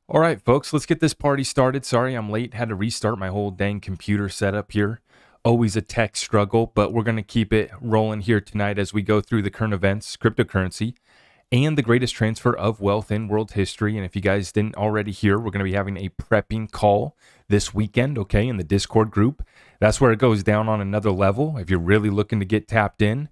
All right, folks, let's get this party started. Sorry, I'm late. Had to restart my whole dang computer setup here. Always a tech struggle, but we're going to keep it rolling here tonight as we go through the current events, cryptocurrency, and the greatest transfer of wealth in world history. And if you guys didn't already hear, we're going to be having a prepping call this weekend, okay, in the Discord group. That's where it goes down on another level. If you're really looking to get tapped in,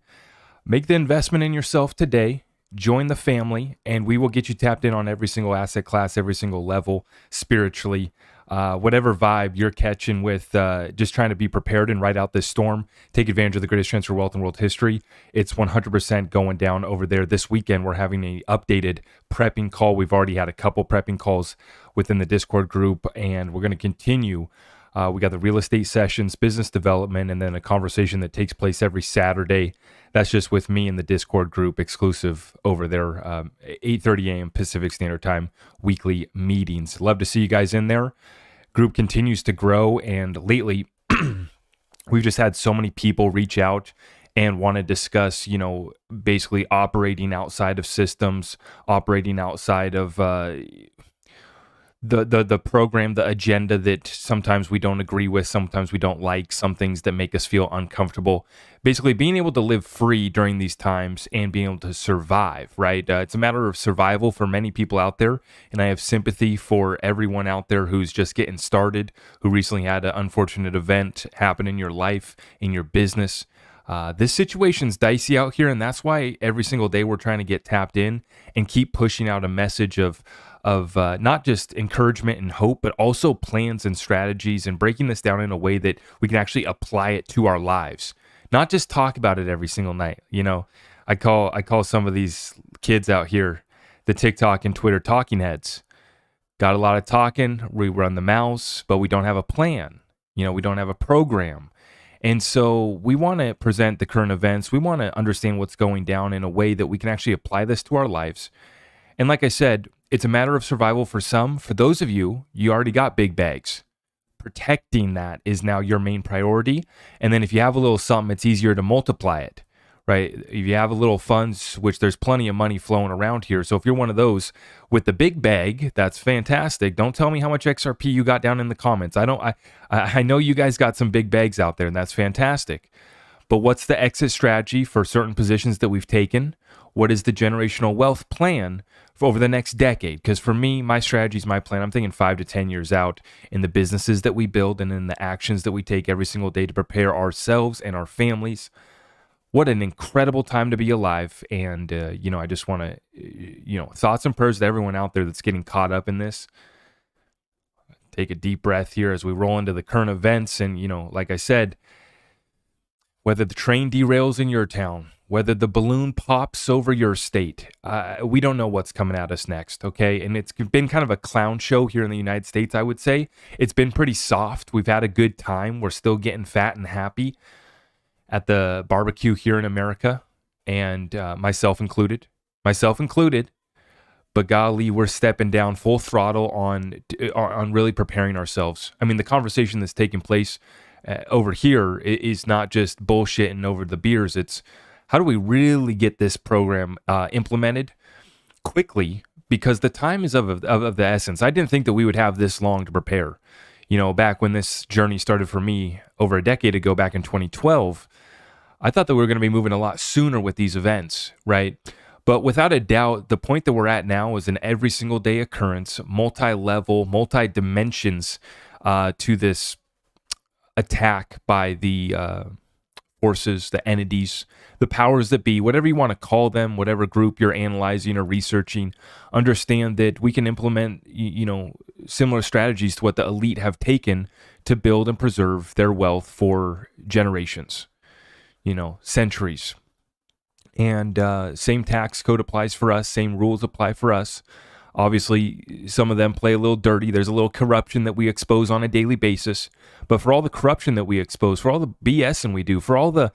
make the investment in yourself today. Join the family, and we will get you tapped in on every single asset class, every single level, spiritually, whatever vibe you're catching with just trying to be prepared and ride out this storm. Take advantage of the greatest transfer of wealth in world history. It's 100% going down over there. This weekend, we're having an updated prepping call. We've already had a couple prepping calls within the Discord group, and we're going to continue. We got the real estate sessions, business development, and then a conversation that takes place every Saturday. That's just with me in the Discord group, exclusive over there, 8:30 a.m. Pacific Standard Time, weekly meetings. Love to see you guys in there. Group continues to grow, and lately, we've just had so many people reach out and want to discuss, basically operating outside of systems, operating outside of the program, the agenda that sometimes we don't agree with, sometimes we don't like, some things that make us feel uncomfortable. Basically, being able to live free during these times and being able to survive, right? It's a matter of survival for many people out there, and I have sympathy for everyone out there who's just getting started, who recently had an unfortunate event happen in your life, in your business. This situation's dicey out here, and that's why every single day we're trying to get tapped in and keep pushing out a message of not just encouragement and hope, but also plans and strategies, and breaking this down in a way that we can actually apply it to our lives, not just talk about it every single night. I call some of these kids out here, the TikTok and Twitter talking heads. Got a lot of talking, we run the mouths, but we don't have a plan. We don't have a program. And so we want to present the current events. We want to understand what's going down in a way that we can actually apply this to our lives. And like I said, it's a matter of survival for some. For those of you, you already got big bags. Protecting that is now your main priority. And then if you have a little something, it's easier to multiply it, right? If you have a little funds, which there's plenty of money flowing around here. So if you're one of those with the big bag, that's fantastic. Don't tell me how much XRP you got down in the comments. I know you guys got some big bags out there, and that's fantastic. But what's the exit strategy for certain positions that we've taken? What is the generational wealth plan for over the next decade? Because for me, my strategy is my plan. I'm thinking 5 to 10 years out in the businesses that we build and in the actions that we take every single day to prepare ourselves and our families. What an incredible time to be alive. And, I just want to, thoughts and prayers to everyone out there that's getting caught up in this. Take a deep breath here as we roll into the current events. And, like I said, whether the train derails in your town, whether the balloon pops over your state, we don't know what's coming at us next, okay? And it's been kind of a clown show here in the United States, I would say. It's been pretty soft. We've had a good time. We're still getting fat and happy at the barbecue here in America, and myself included. But golly, we're stepping down full throttle on really preparing ourselves. I mean, the conversation that's taking place over here is not just bullshitting over the beers. It's how do we really get this program implemented quickly? Because the time is of the essence. I didn't think that we would have this long to prepare. Back when this journey started for me over a decade ago, back in 2012, I thought that we were going to be moving a lot sooner with these events, right? But without a doubt, the point that we're at now is an every single day occurrence, multi-level, multi-dimensions to this attack by the forces, the entities, the powers that be, whatever you want to call them, whatever group you're analyzing or researching. Understand that we can implement, similar strategies to what the elite have taken to build and preserve their wealth for generations, centuries. And same tax code applies for us, same rules apply for us. Obviously, some of them play a little dirty. There's a little corruption that we expose on a daily basis. But for all the corruption that we expose, for all the BSing we do, for all the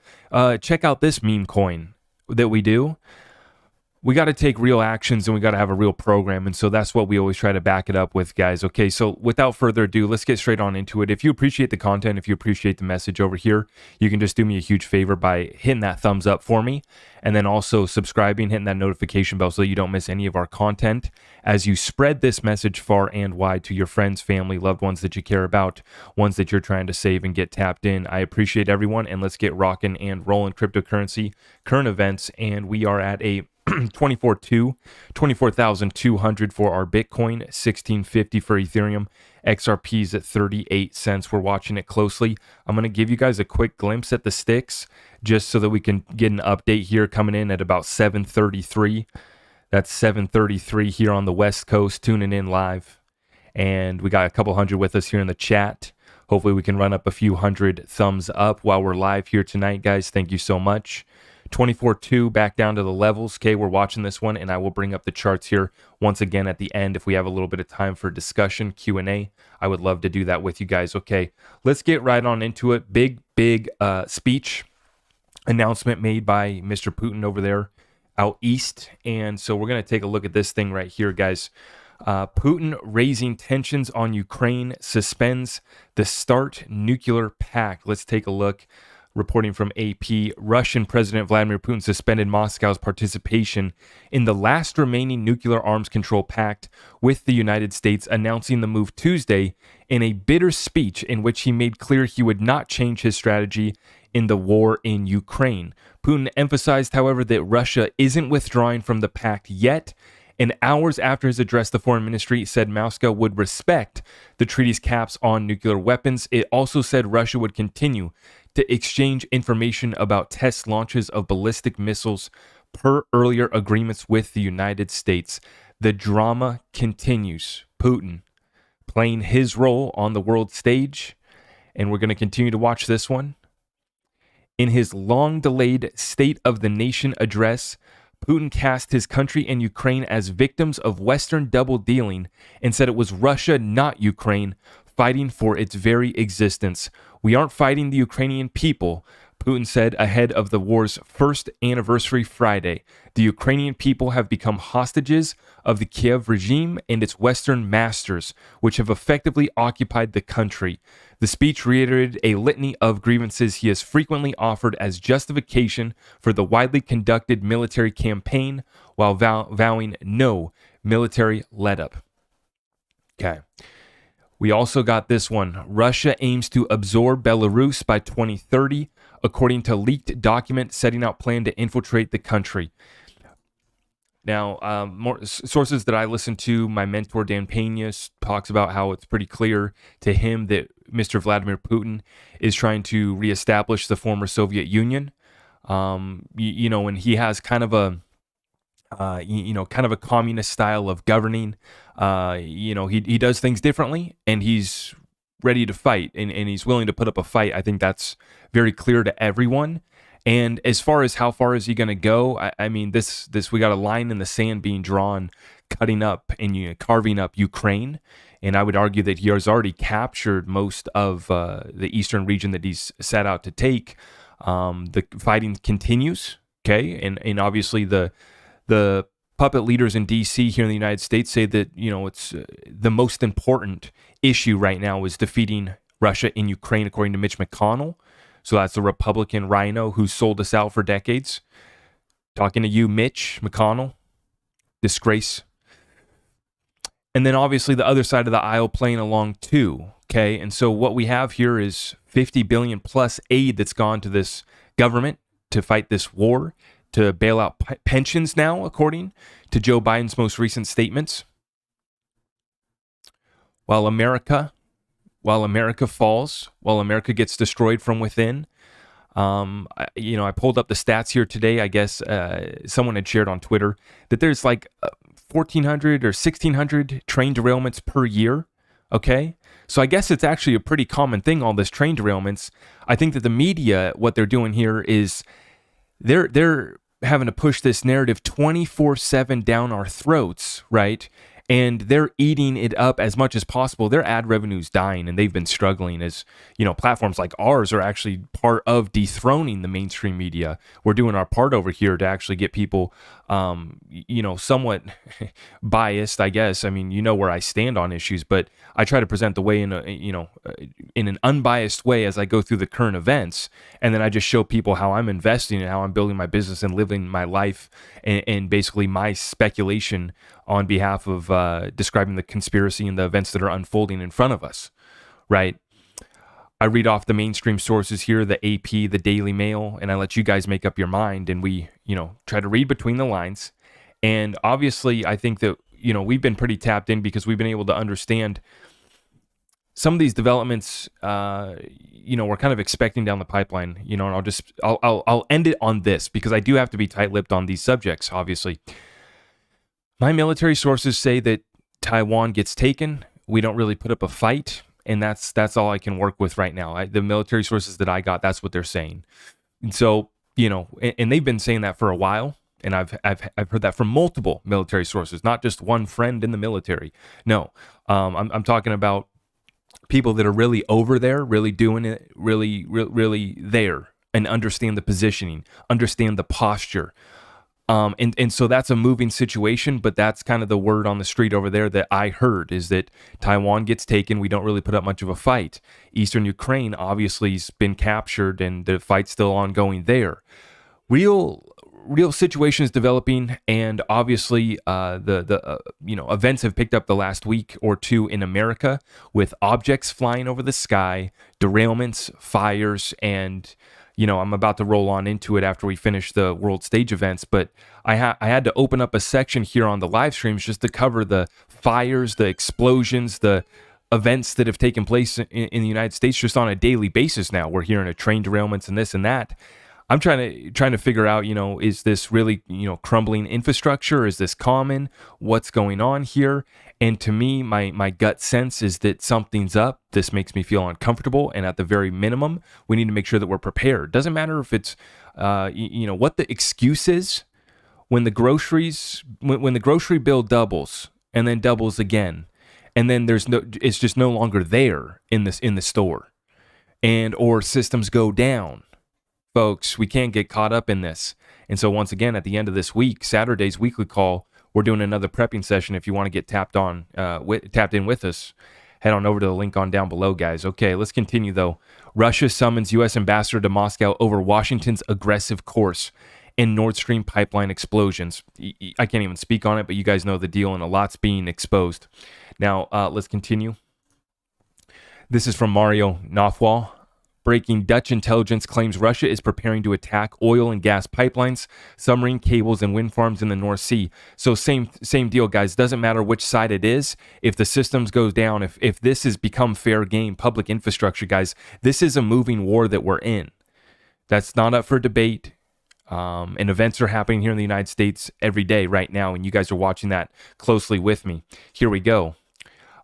check out this meme coin that we do, we got to take real actions and we got to have a real program. And so that's what we always try to back it up with, guys. Okay, so without further ado, let's get straight on into it. If you appreciate the content, if you appreciate the message over here, you can just do me a huge favor by hitting that thumbs up for me, and then also subscribing, hitting that notification bell so that you don't miss any of our content as you spread this message far and wide to your friends, family, loved ones that you care about, ones that you're trying to save and get tapped in. I appreciate everyone, and let's get rocking and rolling cryptocurrency, current events, and we are at a 24,200 for our Bitcoin, 1650 for Ethereum, XRP's at 38 cents. We're watching it closely. I'm going to give you guys a quick glimpse at the sticks just so that we can get an update here, coming in at about 7:33. That's 7:33 here on the West Coast, tuning in live. And we got a couple hundred with us here in the chat. Hopefully we can run up a few hundred thumbs up while we're live here tonight, guys. Thank you so much. 24.2 back down to the levels. Okay, we're watching this one, and I will bring up the charts here once again at the end if we have a little bit of time for discussion, Q&A. I would love to do that with you guys. Okay, let's get right on into it. Big speech announcement made by Mr. Putin over there out east. And so we're going to take a look at this thing right here, guys. Putin raising tensions on Ukraine, suspends the START nuclear pact. Let's take a look. Reporting from AP, Russian President Vladimir Putin suspended Moscow's participation in the last remaining nuclear arms control pact with the United States, announcing the move Tuesday in a bitter speech in which he made clear he would not change his strategy in the war in Ukraine. Putin emphasized, however, that Russia isn't withdrawing from the pact yet, and hours after his address, the foreign ministry said Moscow would respect the treaty's caps on nuclear weapons. It also said Russia would continue to exchange information about test launches of ballistic missiles per earlier agreements with the United States. The drama continues. Putin playing his role on the world stage, and we're going to continue to watch this one. In his long-delayed State of the Nation address, Putin cast his country and Ukraine as victims of Western double-dealing and said it was Russia, not Ukraine, fighting for its very existence. We aren't fighting the Ukrainian people, Putin said ahead of the war's first anniversary Friday. The Ukrainian people have become hostages of the Kiev regime and its Western masters, which have effectively occupied the country. The speech reiterated a litany of grievances he has frequently offered as justification for the widely conducted military campaign, while vowing no military let-up. Okay. We also got this one. Russia aims to absorb Belarus by 2030, according to leaked document setting out plan to infiltrate the country. Now, more sources that I listen to, my mentor Dan Pena talks about how it's pretty clear to him that Mr. Vladimir Putin is trying to reestablish the former Soviet Union. And he has kind of a communist style of governing. He does things differently, and he's ready to fight, and he's willing to put up a fight. I think that's very clear to everyone. And as far as how far is he going to go, I mean, this we got a line in the sand being drawn, cutting up and carving up Ukraine. And I would argue that he has already captured most of the eastern region that he's set out to take. The fighting continues, okay, and obviously the puppet leaders in D.C. here in the United States say that, it's the most important issue right now is defeating Russia in Ukraine, according to Mitch McConnell. So that's the Republican rhino who sold us out for decades. Talking to you, Mitch McConnell. Disgrace. And then obviously the other side of the aisle playing along too, okay? And so what we have here is 50 billion plus aid that's gone to this government to fight this war, to bail out pensions now, according to Joe Biden's most recent statements. While America falls, while America gets destroyed from within, I pulled up the stats here today. I guess someone had shared on Twitter that there's like 1,400 or 1,600 train derailments per year. Okay, so I guess it's actually a pretty common thing, all this train derailments. I think that the media, what they're doing here is they're having to push this narrative 24/7 down our throats, right? And they're eating it up as much as possible. Their ad revenue's dying, and they've been struggling as, platforms like ours are actually part of dethroning the mainstream media. We're doing our part over here to actually get people somewhat biased, I guess. I mean, where I stand on issues, but I try to present the way in an unbiased way as I go through the current events. And then I just show people how I'm investing and how I'm building my business and living my life, and basically my speculation on behalf of describing the conspiracy and the events that are unfolding in front of us, right? I read off the mainstream sources here, the AP, the Daily Mail, and I let you guys make up your mind, and we, try to read between the lines. And obviously, I think that, we've been pretty tapped in because we've been able to understand some of these developments, we're kind of expecting down the pipeline, and I'll end it on this because I do have to be tight-lipped on these subjects, obviously. My military sources say that Taiwan gets taken. We don't really put up a fight. And that's all I can work with right now. The military sources that I got, that's what they're saying. And so, and they've been saying that for a while. And I've heard that from multiple military sources, not just one friend in the military. No, I'm talking about people that are really over there, really doing it, really there, and understand the positioning, understand the posture. And so that's a moving situation, but that's kind of the word on the street over there that I heard, is that Taiwan gets taken. We don't really put up much of a fight. Eastern Ukraine obviously has been captured, and the fight's still ongoing there. Real situations developing, and obviously the events have picked up the last week or two in America with objects flying over the sky, derailments, fires, and I'm about to roll on into it after we finish the world stage events, but I had to open up a section here on the live streams just to cover the fires, the explosions, the events that have taken place in the United States just on a daily basis now. We're hearing of train derailments and this and that. I'm trying to figure out, is this really, crumbling infrastructure? Is this common? What's going on here? And to me, my gut sense is that something's up. This makes me feel uncomfortable. And at the very minimum, we need to make sure that we're prepared. Doesn't matter if it's, what the excuse is. When the grocery bill doubles and then doubles again, and then it's just no longer there in the store, and or systems go down. Folks, we can't get caught up in this. And so once again, at the end of this week, Saturday's weekly call, we're doing another prepping session. If you want to get tapped in with us, head on over to the link on down below, guys. Okay, let's continue though. Russia summons U.S. ambassador to Moscow over Washington's aggressive course and Nord Stream pipeline explosions. I can't even speak on it, but you guys know the deal, and a lot's being exposed. Now, let's continue. This is from Mario Nothwal. Breaking: Dutch intelligence claims Russia is preparing to attack oil and gas pipelines, submarine cables, and wind farms in the North Sea. So same deal, guys. Doesn't matter which side it is. If the systems goes down, if this has become fair game, public infrastructure, guys, this is a moving war that we're in. That's not up for debate. And events are happening here in the United States every day right now, and you guys are watching that closely with me. Here we go.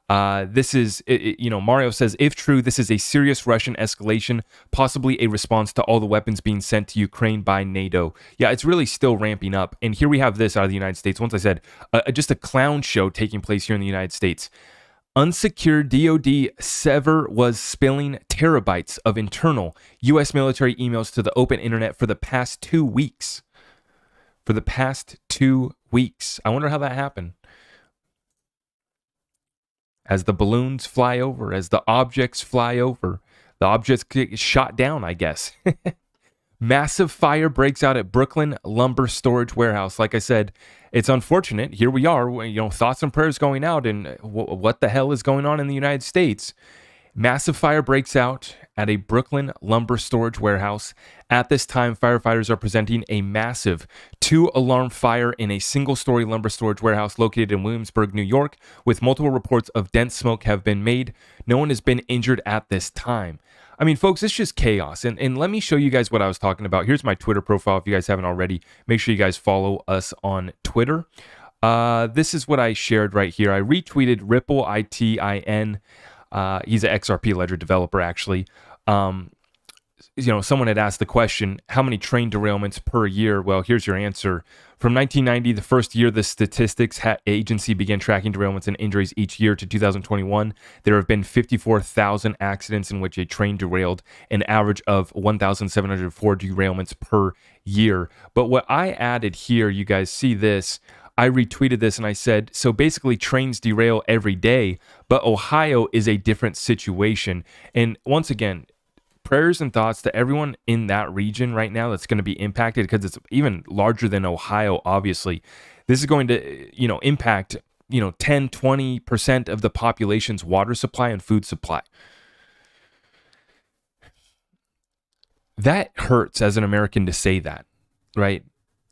This is, Mario says, if true, this is a serious Russian escalation, possibly a response to all the weapons being sent to Ukraine by NATO. Yeah, it's really still ramping up. And here we have this out of the United States. Once I said, just a clown show taking place here in the United States. Unsecured DoD server was spilling terabytes of internal U.S. military emails to the open internet for the past 2 weeks. I wonder how that happened. As the balloons fly over, as the objects fly over, the objects get shot down, I guess. Massive fire breaks out at Brooklyn lumber storage warehouse. Like I said, it's unfortunate. Here we are, thoughts and prayers going out, and what the hell is going on in the United States? Massive fire breaks out at a Brooklyn lumber storage warehouse. At this time, firefighters are presenting a massive 2-alarm fire in a single-story lumber storage warehouse located in Williamsburg, New York, with multiple reports of dense smoke have been made. No one has been injured at this time. I mean, folks, it's just chaos. And let me show you guys what I was talking about. Here's my Twitter profile. If you guys haven't already, make sure you guys follow us on Twitter. This is what I shared right here. I retweeted Ripple, ITIN. He's an XRP ledger developer, actually. someone had asked the question, how many train derailments per year? Well, here's your answer. From 1990, the first year the statistics agency began tracking derailments and injuries each year, to 2021, there have been 54,000 accidents in which a train derailed, an average of 1,704 derailments per year. But what I added here, you guys see this, I retweeted this and I said, so basically trains derail every day, but Ohio is a different situation. And once again, prayers and thoughts to everyone in that region right now that's going to be impacted, because it's even larger than Ohio, obviously. This is going to, impact, 10, 20% of the population's water supply and food supply. That hurts as an American to say that, right?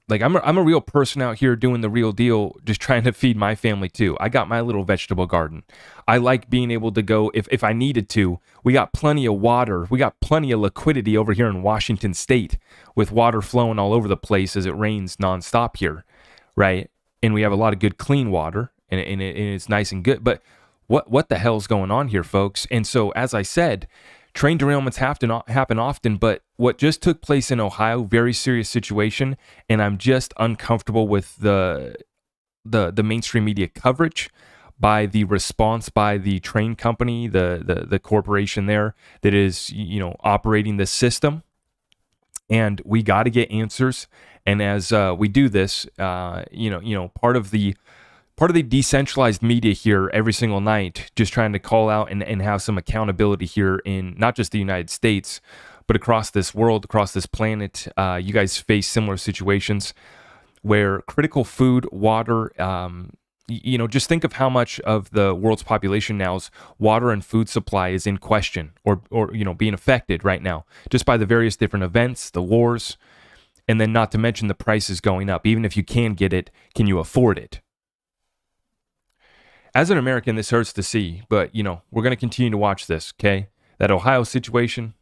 Like I'm a real person out here doing the real deal, just trying to feed my family too. I got my little vegetable garden. I like being able to go if I needed to. We got plenty of water. We got plenty of liquidity over here in Washington State, with water flowing all over the place as it rains nonstop here, right? And we have a lot of good clean water, and it's nice and good. But what the hell's going on here, folks? And so, as I said, train derailments happen often, but what just took place in Ohio, very serious situation, and I'm just uncomfortable with the mainstream media coverage, by the response by the train company, the corporation there that is operating this system. And we got to get answers. And as we do this, part of the decentralized media here every single night, just trying to call out and have some accountability here in not just the United States, but across this world, across this planet. You guys face similar situations where critical food, water, just think of how much of the world's population now's water and food supply is in question or being affected right now, just by the various different events, the wars, and then not to mention the prices going up. Even if you can get it, can you afford it? As an American, this hurts to see, but, we're going to continue to watch this, okay? That Ohio situation,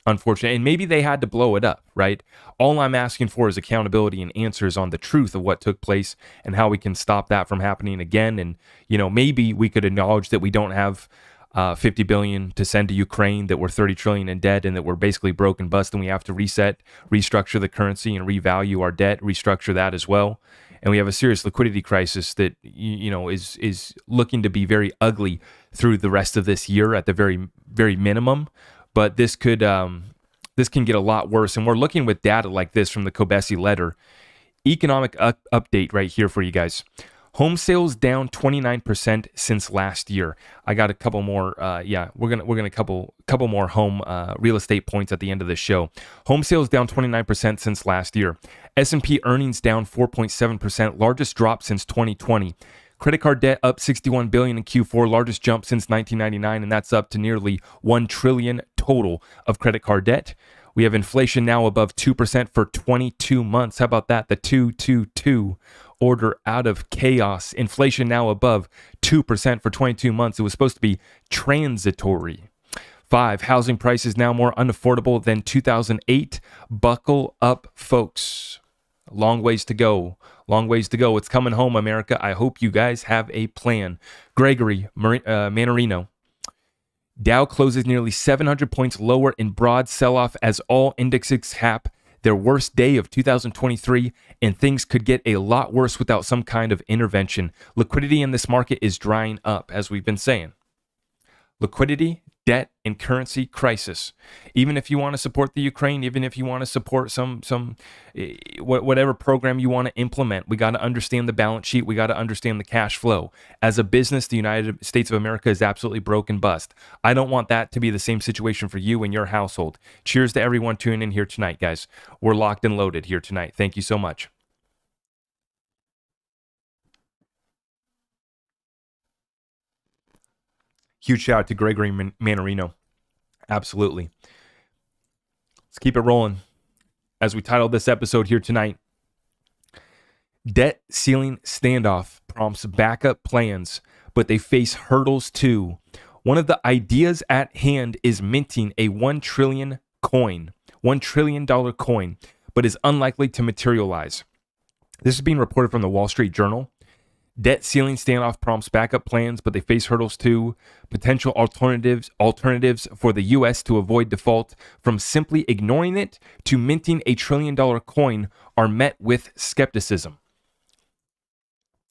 unfortunate, and maybe they had to blow it up, right? All I'm asking for is accountability and answers on the truth of what took place and how we can stop that from happening again. And, maybe we could acknowledge that we don't have $50 billion to send to Ukraine, that we're $30 trillion in debt, and that we're basically broke and bust, and we have to restructure the currency and revalue our debt, restructure that as well. And we have a serious liquidity crisis that is looking to be very ugly through the rest of this year at the very, very minimum. But this can get a lot worse. And we're looking with data like this from the Kobesi letter. Economic update right here for you guys. Home sales down 29% since last year. I got a couple more. We're gonna couple more home real estate points at the end of the show. Home sales down 29% since last year. S&P earnings down 4.7%, largest drop since 2020. Credit card debt up $61 billion in Q4, largest jump since 1999, and that's up to nearly $1 trillion total of credit card debt. We have inflation now above 2% for 22 months. How about that? The 222 order out of chaos. Inflation now above 2% for 22 months. It was supposed to be transitory. 5, housing prices now more unaffordable than 2008. Buckle up, folks. Long ways to go. Long ways to go. It's coming home, America. I hope you guys have a plan. Gregory Manarino. Dow closes nearly 700 points lower in broad sell-off as all indexes cap their worst day of 2023, and things could get a lot worse without some kind of intervention. Liquidity in this market is drying up, as we've been saying. Liquidity, debt, and currency crisis. Even if you want to support the Ukraine, even if you want to support some whatever program you want to implement, we got to understand the balance sheet. We got to understand the cash flow. As a business, the United States of America is absolutely broke and bust. I don't want that to be the same situation for you and your household. Cheers to everyone tuning in here tonight, guys. We're locked and loaded here tonight. Thank you so much. Huge shout out to Gregory Manarino. Absolutely. Let's keep it rolling. As we titled this episode here tonight, Debt Ceiling Standoff prompts backup plans, but they face hurdles too. One of the ideas at hand is minting a $1 trillion coin, $1 trillion coin, but is unlikely to materialize. This is being reported from the Wall Street Journal. Debt ceiling standoff prompts backup plans, but they face hurdles too. Potential alternatives for the U.S. to avoid default, from simply ignoring it to minting a $1 trillion coin, are met with skepticism.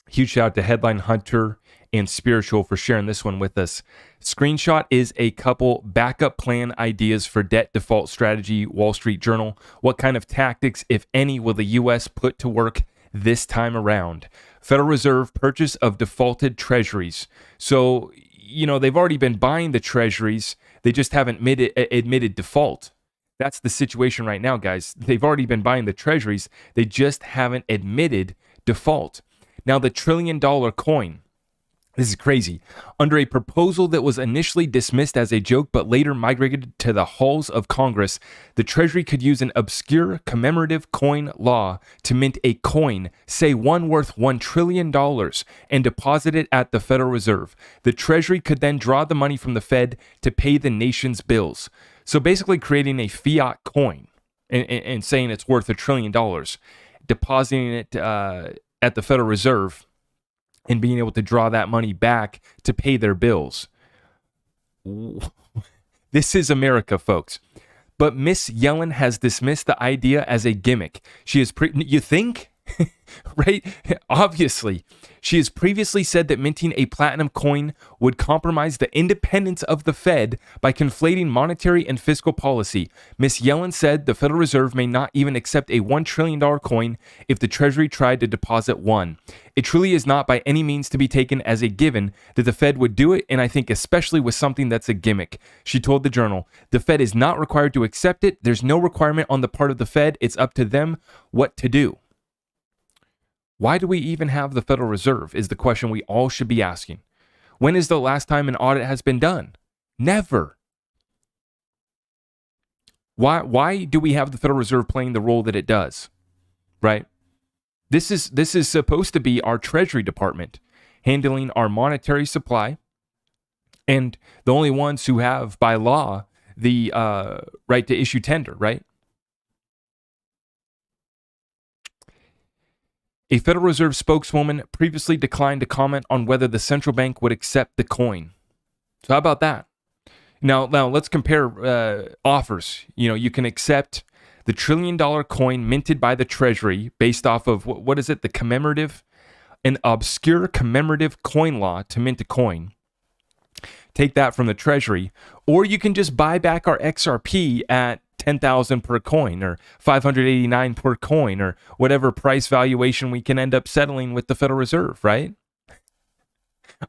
Huge shout out to Headline Hunter and Spiritual for sharing this one with us. Screenshot is a couple backup plan ideas for debt default strategy, Wall Street Journal. What kind of tactics, if any, will the U.S. put to work this time around? Federal Reserve purchase of defaulted treasuries. So, they've already been buying the treasuries. They just haven't admitted default. That's the situation right now, guys. They've already been buying the treasuries. They just haven't admitted default. Now, the $1 trillion coin. This is crazy. Under a proposal that was initially dismissed as a joke but later migrated to the halls of Congress, the Treasury could use an obscure commemorative coin law to mint a coin, say one worth $1 trillion, and deposit it at the Federal Reserve. The Treasury could then draw the money from the Fed to pay the nation's bills. So basically creating a fiat coin and saying it's worth $1 trillion, depositing it at the Federal Reserve, and being able to draw that money back to pay their bills. This is America, folks. But Miss Yellen has dismissed the idea as a gimmick. She has you think? Right? Obviously. She has previously said that minting a platinum coin would compromise the independence of the Fed by conflating monetary and fiscal policy. Ms. Yellen said the Federal Reserve may not even accept a $1 trillion coin if the Treasury tried to deposit one. It truly is not by any means to be taken as a given that the Fed would do it, and I think especially with something that's a gimmick. She told the Journal, the Fed is not required to accept it. There's no requirement on the part of the Fed. It's up to them what to do. Why do we even have the Federal Reserve is the question we all should be asking. When is the last time an audit has been done? Never. Why do we have the Federal Reserve playing the role that it does? Right? This is supposed to be our Treasury Department handling our monetary supply, and the only ones who have by law the right to issue tender, right? A Federal Reserve spokeswoman previously declined to comment on whether the central bank would accept the coin. So how about that? Now let's compare offers. You can accept the $1 trillion coin minted by the Treasury based off of, what is it, an obscure commemorative coin law to mint a coin. Take that from the Treasury. Or you can just buy back our XRP at $10,000 per coin or $589 per coin or whatever price valuation we can end up settling with the Federal Reserve, right?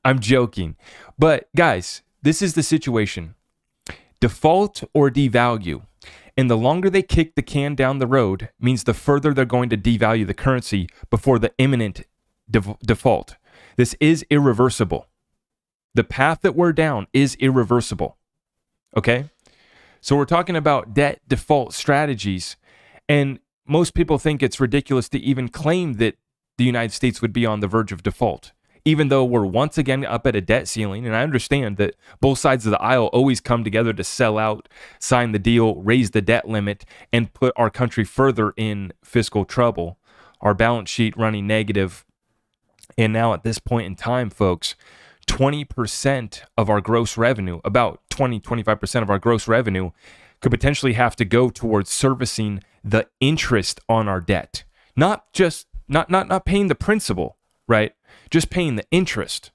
I'm joking. But guys, this is the situation. Default or devalue. And the longer they kick the can down the road means the further they're going to devalue the currency before the imminent default. This is irreversible. The path that we're down is irreversible. Okay? So we're talking about debt default strategies, and most people think it's ridiculous to even claim that the United States would be on the verge of default, even though we're once again up at a debt ceiling. And I understand that both sides of the aisle always come together to sell out, sign the deal, raise the debt limit, and put our country further in fiscal trouble, our balance sheet running negative. And now at this point in time, folks, 20% of our gross revenue, about 25% of our gross revenue could potentially have to go towards servicing the interest on our debt. Not paying the principal, right? Just paying the interest.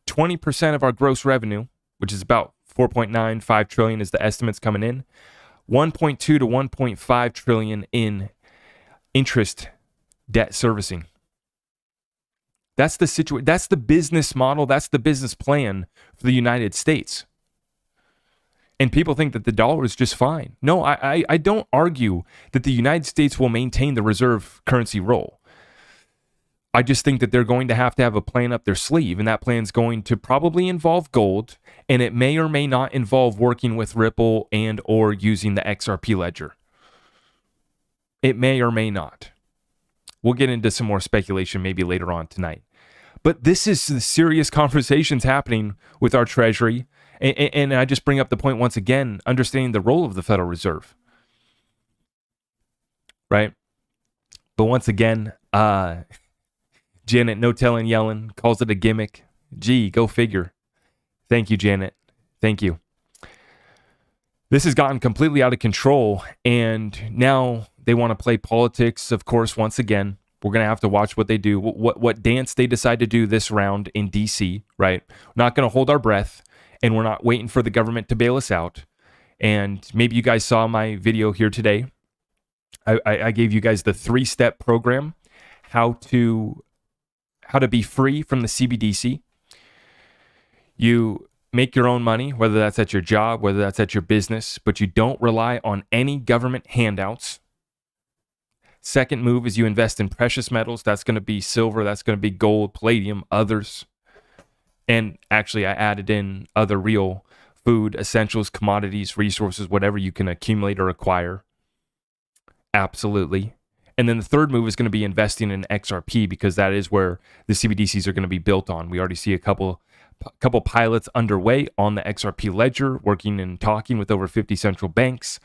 20% of our gross revenue, which is about 4.95 trillion is the estimates coming in, 1.2 to 1.5 trillion in interest debt servicing. That's the situation. That's the business model. That's the business plan for the United States. And people think that the dollar is just fine. No, I don't argue that the United States will maintain the reserve currency role. I just think that they're going to have a plan up their sleeve, and that plan's going to probably involve gold, and it may or may not involve working with Ripple and or using the XRP ledger. It may or may not. We'll get into some more speculation maybe later on tonight. But this is the serious conversations happening with our Treasury. And I just bring up the point once again, understanding the role of the Federal Reserve. Right? But once again, Janet, no telling yelling, calls it a gimmick. Gee, go figure. Thank you, Janet. Thank you. This has gotten completely out of control, and now they want to play politics, of course, once again. We're going to have to watch what they do, what dance they decide to do this round in D.C., right? We're not going to hold our breath, and we're not waiting for the government to bail us out. And maybe you guys saw my video here today. I gave you guys the 3-step program, how to be free from the CBDC. You make your own money, whether that's at your job, whether that's at your business, but you don't rely on any government handouts. Second move is you invest in precious metals. That's going to be silver. That's going to be gold, palladium, others. And actually, I added in other real food, essentials, commodities, resources, whatever you can accumulate or acquire. Absolutely. And then the third move is going to be investing in XRP, because that is where the CBDCs are going to be built on. We already see a couple pilots underway on the XRP ledger, working and talking with over 50 central banks.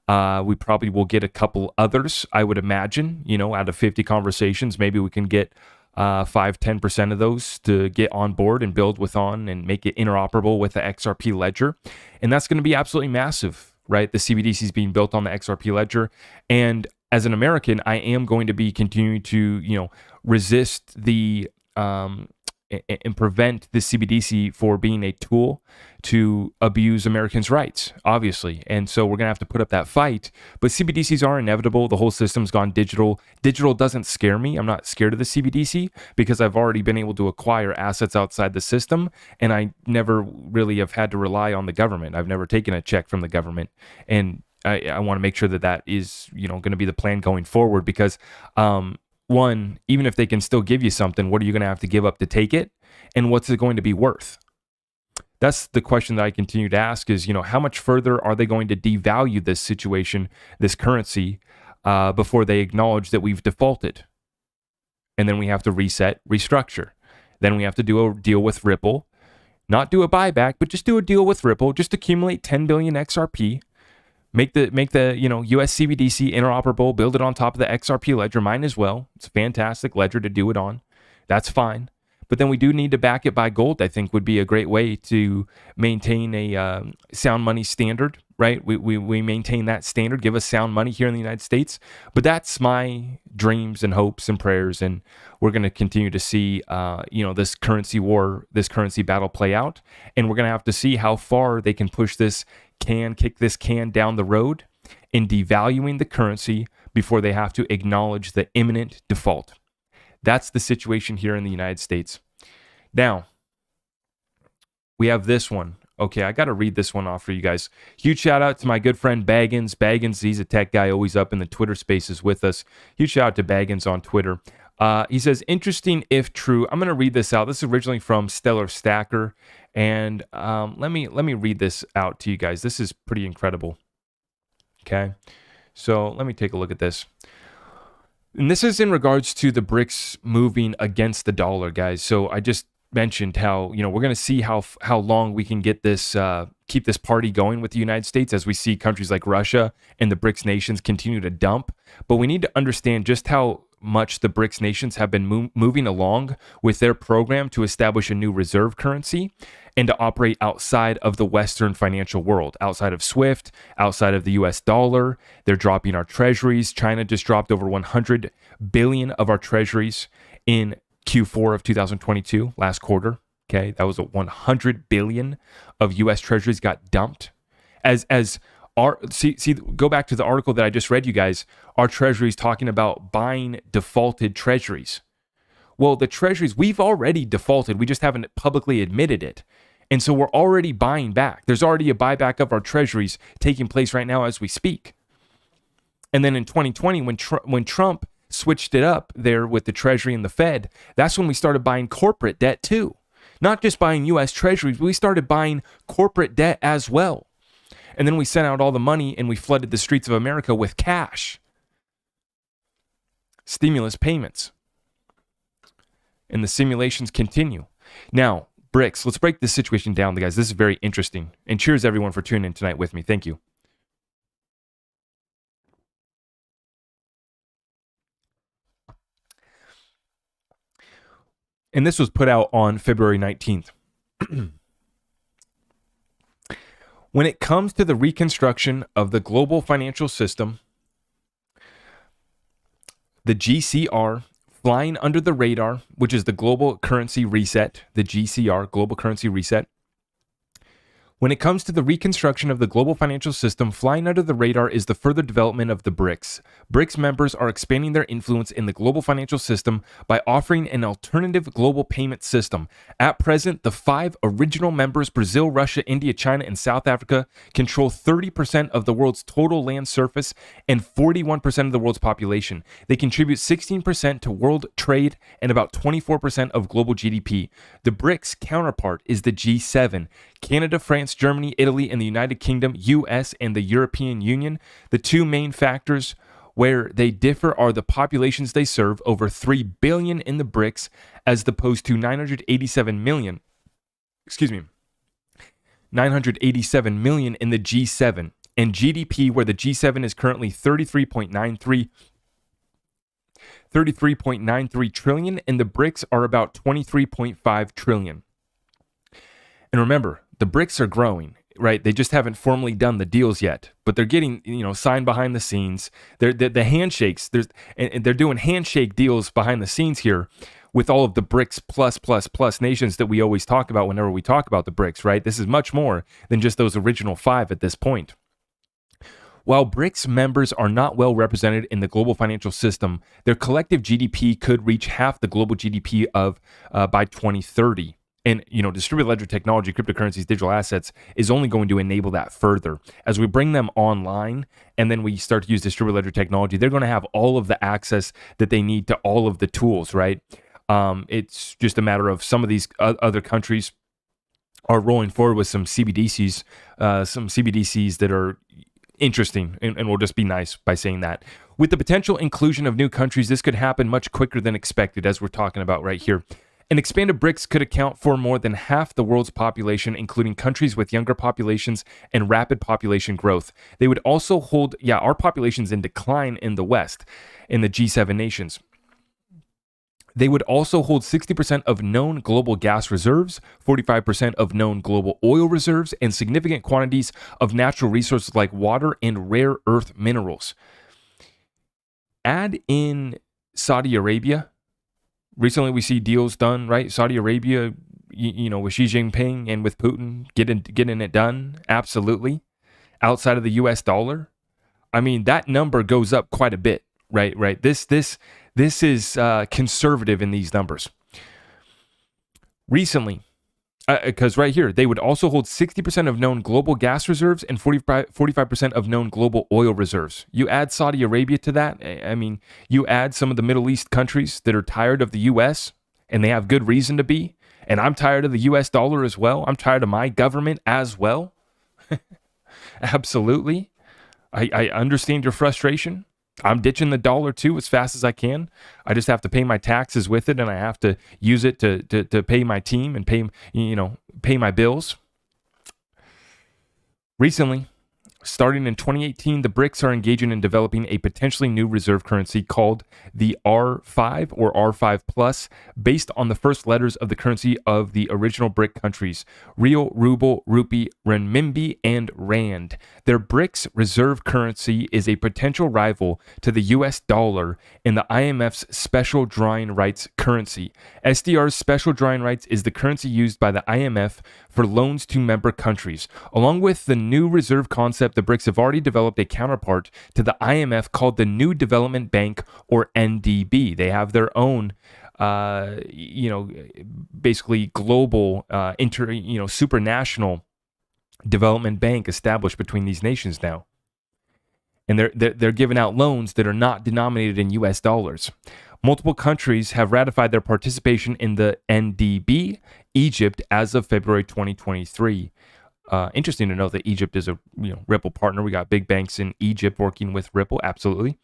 We probably will get a couple others, I would imagine, out of 50 conversations, maybe we can get 5-10% of those to get on board and build and make it interoperable with the XRP ledger. And that's going to be absolutely massive, right? The CBDC is being built on the XRP ledger. And as an American, I am going to be continuing to, resist the and prevent the CBDC for being a tool to abuse Americans' rights, obviously. And so we're going to have to put up that fight. But CBDCs are inevitable. The whole system's gone digital. Digital doesn't scare me. I'm not scared of the CBDC because I've already been able to acquire assets outside the system, and I never really have had to rely on the government. I've never taken a check from the government. And I want to make sure that is, going to be the plan going forward, because one, even if they can still give you something, what are you going to have to give up to take it? And what's it going to be worth? That's the question that I continue to ask is, how much further are they going to devalue this situation, this currency, before they acknowledge that we've defaulted? And then we have to reset, restructure. Then we have to do a deal with Ripple, not do a buyback, but just do a deal with Ripple, just accumulate 10 billion XRP. Make the US CBDC interoperable, build it on top of the XRP ledger, mine as well. It's a fantastic ledger to do it on. That's fine. But then we do need to back it by gold, I think would be a great way to maintain a sound money standard, right? We maintain that standard, give us sound money here in the United States. But that's my dreams and hopes and prayers. And we're going to continue to see, this currency war, this currency battle play out. And we're going to have to see how far they can kick this can down the road in devaluing the currency before they have to acknowledge the imminent default. That's the situation here in the United States. Now, we have this one. Okay, I got to read this one off for you guys. Huge shout out to my good friend Baggins. Baggins, he's a tech guy, always up in the Twitter spaces with us. Huge shout out to Baggins on Twitter. He says, interesting if true. I'm going to read this out. This is originally from Stellar Stacker. And let me read this out to you guys. This is pretty incredible. Okay, so let me take a look at this. And this is in regards to the BRICS moving against the dollar, guys. So I just mentioned how, we're going to see how long we can get this, keep this party going with the United States as we see countries like Russia and the BRICS nations continue to dump. But we need to understand just how much the BRICS nations have been moving along with their program to establish a new reserve currency and to operate outside of the Western financial world, outside of SWIFT, outside of the US dollar. They're dropping our treasuries. China just dropped over 100 billion of our treasuries in Q4 of 2022, last quarter. Okay, that was 100 billion of US treasuries got dumped. Go back to the article that I just read you guys. Our treasuries talking about buying defaulted treasuries. Well, the treasuries, we've already defaulted. We just haven't publicly admitted it. And so we're already buying back. There's already a buyback of our treasuries taking place right now as we speak. And then in 2020, when Trump switched it up there with the Treasury and the Fed, that's when we started buying corporate debt too. Not just buying U.S. treasuries, but we started buying corporate debt as well. And then we sent out all the money and we flooded the streets of America with cash. Stimulus payments. And the simulations continue. Now, BRICS, let's break this situation down, guys. This is very interesting. And cheers, everyone, for tuning in tonight with me. Thank you. And this was put out on February 19th. When it comes to the reconstruction of the global financial system, the GCR, flying under the radar, which is the global currency reset, the GCR, global currency reset. When it comes to the reconstruction of the global financial system, flying under the radar is the further development of the BRICS. BRICS members are expanding their influence in the global financial system by offering an alternative global payment system. At present, the 5 original members, Brazil, Russia, India, China, and South Africa, control 30% of the world's total land surface and 41% of the world's population. They contribute 16% to world trade and about 24% of global GDP. The BRICS counterpart is the G7. Canada, France, Germany, Italy, and the United Kingdom, US, and the European Union. The two main factors where they differ are the populations they serve, over 3 billion in the BRICS, as opposed to 987 million in the G7, and GDP, where the G7 is currently 33.93 trillion, and the BRICS are about 23.5 trillion. And remember, the BRICS are growing, right? They just haven't formally done the deals yet, but they're getting, signed behind the scenes. They're the handshakes. And they're doing handshake deals behind the scenes here with all of the BRICS plus nations that we always talk about whenever we talk about the BRICS, right? This is much more than just those original 5 at this point. While BRICS members are not well represented in the global financial system, their collective GDP could reach half the global GDP of by 2030. And, distributed ledger technology, cryptocurrencies, digital assets is only going to enable that further. As we bring them online and then we start to use distributed ledger technology, they're going to have all of the access that they need to all of the tools, right? It's just a matter of some of these other countries are rolling forward with some CBDCs that are interesting, and we'll just be nice by saying that. With the potential inclusion of new countries, this could happen much quicker than expected, as we're talking about right here. An expanded BRICS could account for more than half the world's population, including countries with younger populations and rapid population growth. They would also hold, our population's in decline in the West, in the G7 nations. They would also hold 60% of known global gas reserves, 45% of known global oil reserves, and significant quantities of natural resources like water and rare earth minerals. Add in Saudi Arabia. Recently, we see deals done, right? Saudi Arabia, with Xi Jinping and with Putin getting it done. Absolutely. Outside of the US dollar. I mean, that number goes up quite a bit, right? This is conservative in these numbers. Recently, because right here, they would also hold 60% of known global gas reserves and 45% of known global oil reserves. You add Saudi Arabia to that. I mean, you add some of the Middle East countries that are tired of the U.S., and they have good reason to be. And I'm tired of the U.S. dollar as well. I'm tired of my government as well. Absolutely. I understand your frustration. I'm ditching the dollar too as fast as I can. I just have to pay my taxes with it, and I have to use it to pay my team and pay my bills. Recently, starting in 2018, the BRICS are engaging in developing a potentially new reserve currency called the R5 or R5 Plus, based on the first letters of the currency of the original BRIC countries: Real, Ruble, Rupee, Renminbi, and Rand. Their BRICS reserve currency is a potential rival to the US dollar in the IMF's special drawing rights currency. SDR's special drawing rights is the currency used by the IMF for loans to member countries. Along with the new reserve concept, the BRICS have already developed a counterpart to the IMF called the New Development Bank, or NDB. They have their own basically global, supranational development bank established between these nations now. And they're giving out loans that are not denominated in US dollars. Multiple countries have ratified their participation in the NDB, Egypt, as of February 2023. Interesting to know that Egypt is a Ripple partner. We got big banks in Egypt working with Ripple, absolutely.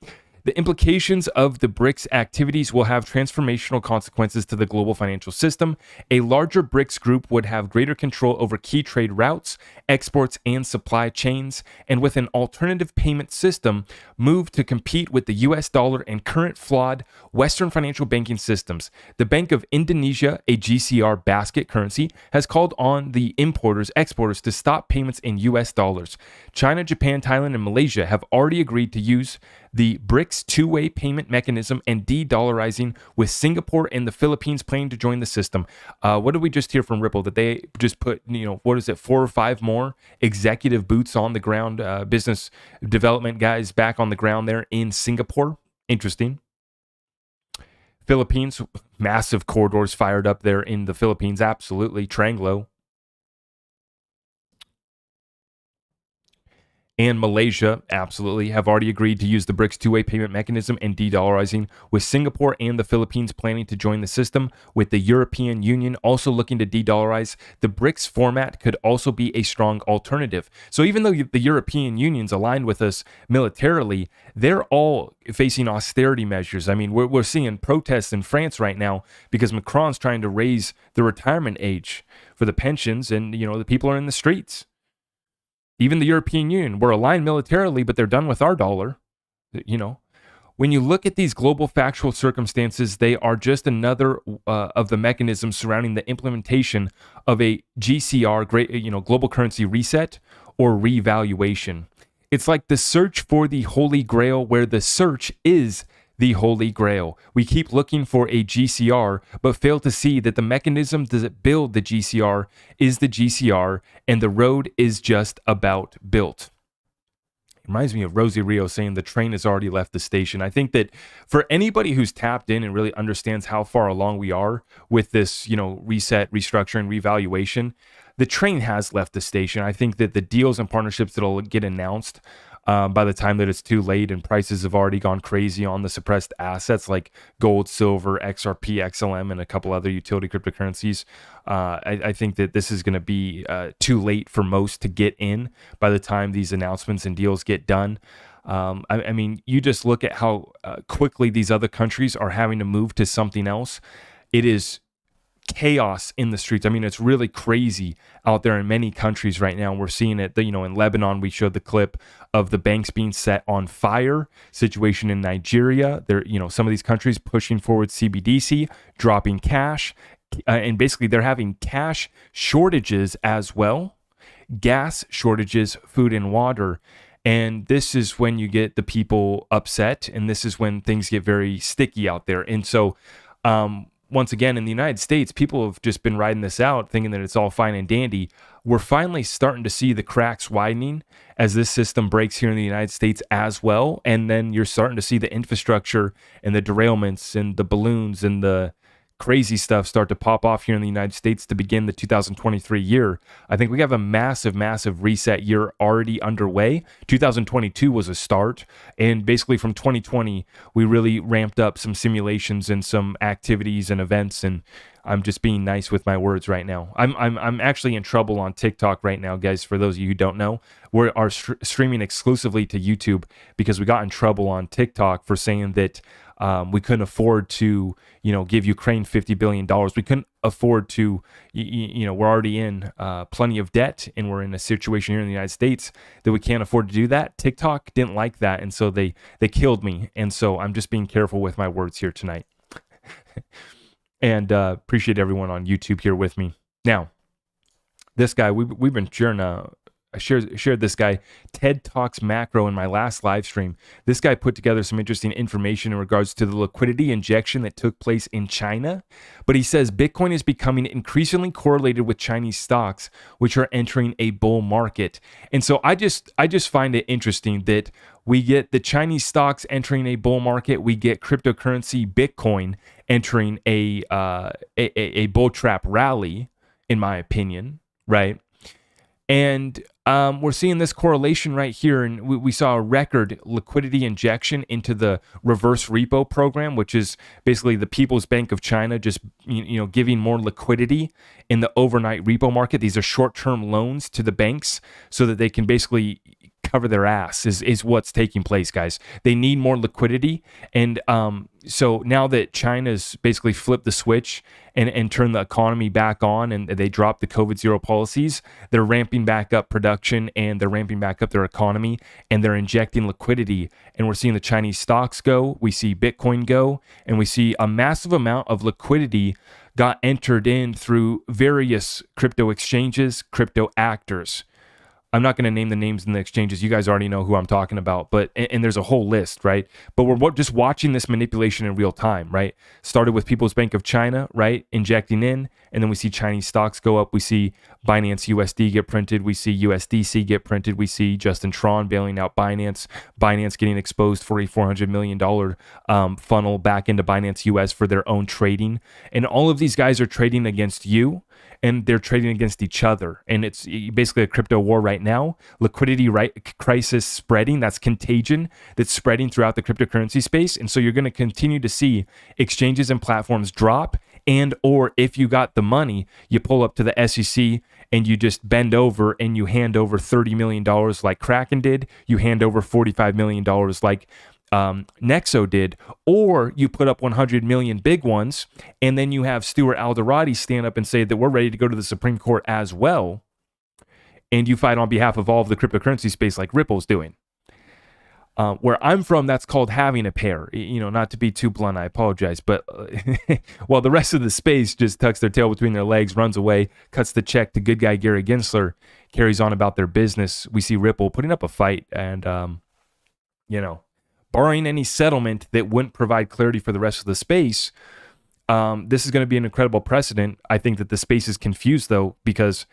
The implications of the BRICS activities will have transformational consequences to the global financial system. A larger BRICS group would have greater control over key trade routes, exports, and supply chains, and with an alternative payment system, move to compete with the US dollar and current flawed Western financial banking systems. The Bank of Indonesia, a GCR basket currency, has called on the exporters to stop payments in US dollars. China, Japan, Thailand, and Malaysia have already agreed to use the BRICS two-way payment mechanism and de-dollarizing, with Singapore and the Philippines planning to join the system. What did we just hear from Ripple? That they just put, 4 or 5 more executive boots on the ground, business development guys back on the ground there in Singapore? Interesting. Philippines, massive corridors fired up there in the Philippines. Absolutely. Tranglo. And Malaysia, absolutely, have already agreed to use the BRICS two-way payment mechanism and de-dollarizing, with Singapore and the Philippines planning to join the system, with the European Union also looking to de-dollarize. The BRICS format could also be a strong alternative. So even though the European Union's aligned with us militarily, they're all facing austerity measures. I mean, we're seeing protests in France right now because Macron's trying to raise the retirement age for the pensions, and, the people are in the streets. Even the European Union, we're aligned militarily, but they're done with our dollar. When you look at these global factual circumstances, they are just another of the mechanisms surrounding the implementation of a GCR, global currency reset or revaluation. It's like the search for the Holy Grail, where the search is the Holy Grail. We keep looking for a GCR, but fail to see that the mechanism that build the GCR is the GCR, and the road is just about built. It reminds me of Rosie Rio saying the train has already left the station. I think that for anybody who's tapped in and really understands how far along we are with this, reset, restructuring, revaluation, the train has left the station. I think that the deals and partnerships that'll get announced by the time that it's too late and prices have already gone crazy on the suppressed assets like gold, silver, XRP, XLM, and a couple other utility cryptocurrencies. I think that this is going to be too late for most to get in by the time these announcements and deals get done. I mean, you just look at how quickly these other countries are having to move to something else. It is chaos in the streets. I mean, it's really crazy out there in many countries right now. We're seeing it, in Lebanon, we showed the clip of the banks being set on fire. Situation in Nigeria, there, some of these countries pushing forward CBDC, dropping cash, and basically they're having cash shortages as well, gas shortages, food and water. And this is when you get the people upset, and this is when things get very sticky out there. And so, once again, in the United States, people have just been riding this out thinking that it's all fine and dandy. We're finally starting to see the cracks widening as this system breaks here in the United States as well. And then you're starting to see the infrastructure and the derailments and the balloons and the crazy stuff start to pop off here in the United States to begin the 2023 year. I think we have a massive, massive reset year already underway. 2022 was a start, and basically from 2020, we really ramped up some simulations and some activities and events, and I'm just being nice with my words right now. I'm actually in trouble on TikTok right now, guys. For those of you who don't know, we are streaming exclusively to YouTube because we got in trouble on TikTok for saying that we couldn't afford to, give Ukraine $50 billion. We couldn't afford to, we're already in plenty of debt, and we're in a situation here in the United States that we can't afford to do that. TikTok didn't like that, and so they killed me. And so I'm just being careful with my words here tonight. And appreciate everyone on YouTube here with me. Now, this guy, we've been sharing I shared this guy, TED Talks Macro, in my last live stream. This guy put together some interesting information in regards to the liquidity injection that took place in China. But he says Bitcoin is becoming increasingly correlated with Chinese stocks, which are entering a bull market. And so I just find it interesting that we get the Chinese stocks entering a bull market. We get cryptocurrency Bitcoin entering a bull trap rally, in my opinion, right? And we're seeing this correlation right here, and we saw a record liquidity injection into the reverse repo program, which is basically the People's Bank of China just giving more liquidity in the overnight repo market. These are short-term loans to the banks so that they can basically cover their ass is what's taking place, guys. They need more liquidity. And so now that China's basically flipped the switch and turned the economy back on, and they dropped the COVID zero policies, they're ramping back up production and they're ramping back up their economy, and they're injecting liquidity. And we're seeing the Chinese stocks go, we see Bitcoin go, and we see a massive amount of liquidity got entered in through various crypto exchanges, crypto actors. I'm not going to name the names in the exchanges. You guys already know who I'm talking about, but and there's a whole list, right? But we're just watching this manipulation in real time, right? Started with People's Bank of China, right? Injecting in, and then we see Chinese stocks go up. We see Binance USD get printed. We see USDC get printed. We see Justin Tron bailing out Binance. Binance getting exposed for a $400 million funnel back into Binance US for their own trading. And all of these guys are trading against you, and they're trading against each other. And it's basically a crypto war right now. Liquidity crisis spreading. That's contagion that's spreading throughout the cryptocurrency space. And so you're going to continue to see exchanges and platforms drop. And or if you got the money, you pull up to the SEC and you just bend over and you hand over $30 million like Kraken did. You hand over $45 million like Nexo did, or you put up 100 million big ones, and then you have Stuart Alderati stand up and say that we're ready to go to the Supreme Court as well, and you fight on behalf of all of the cryptocurrency space like Ripple's doing. Where I'm from, that's called having a pair. Not to be too blunt, I apologize, but while the rest of the space just tucks their tail between their legs, runs away, cuts the check to good guy Gary Gensler, carries on about their business, we see Ripple putting up a fight, and barring any settlement that wouldn't provide clarity for the rest of the space, this is going to be an incredible precedent. I think that the space is confused, though, because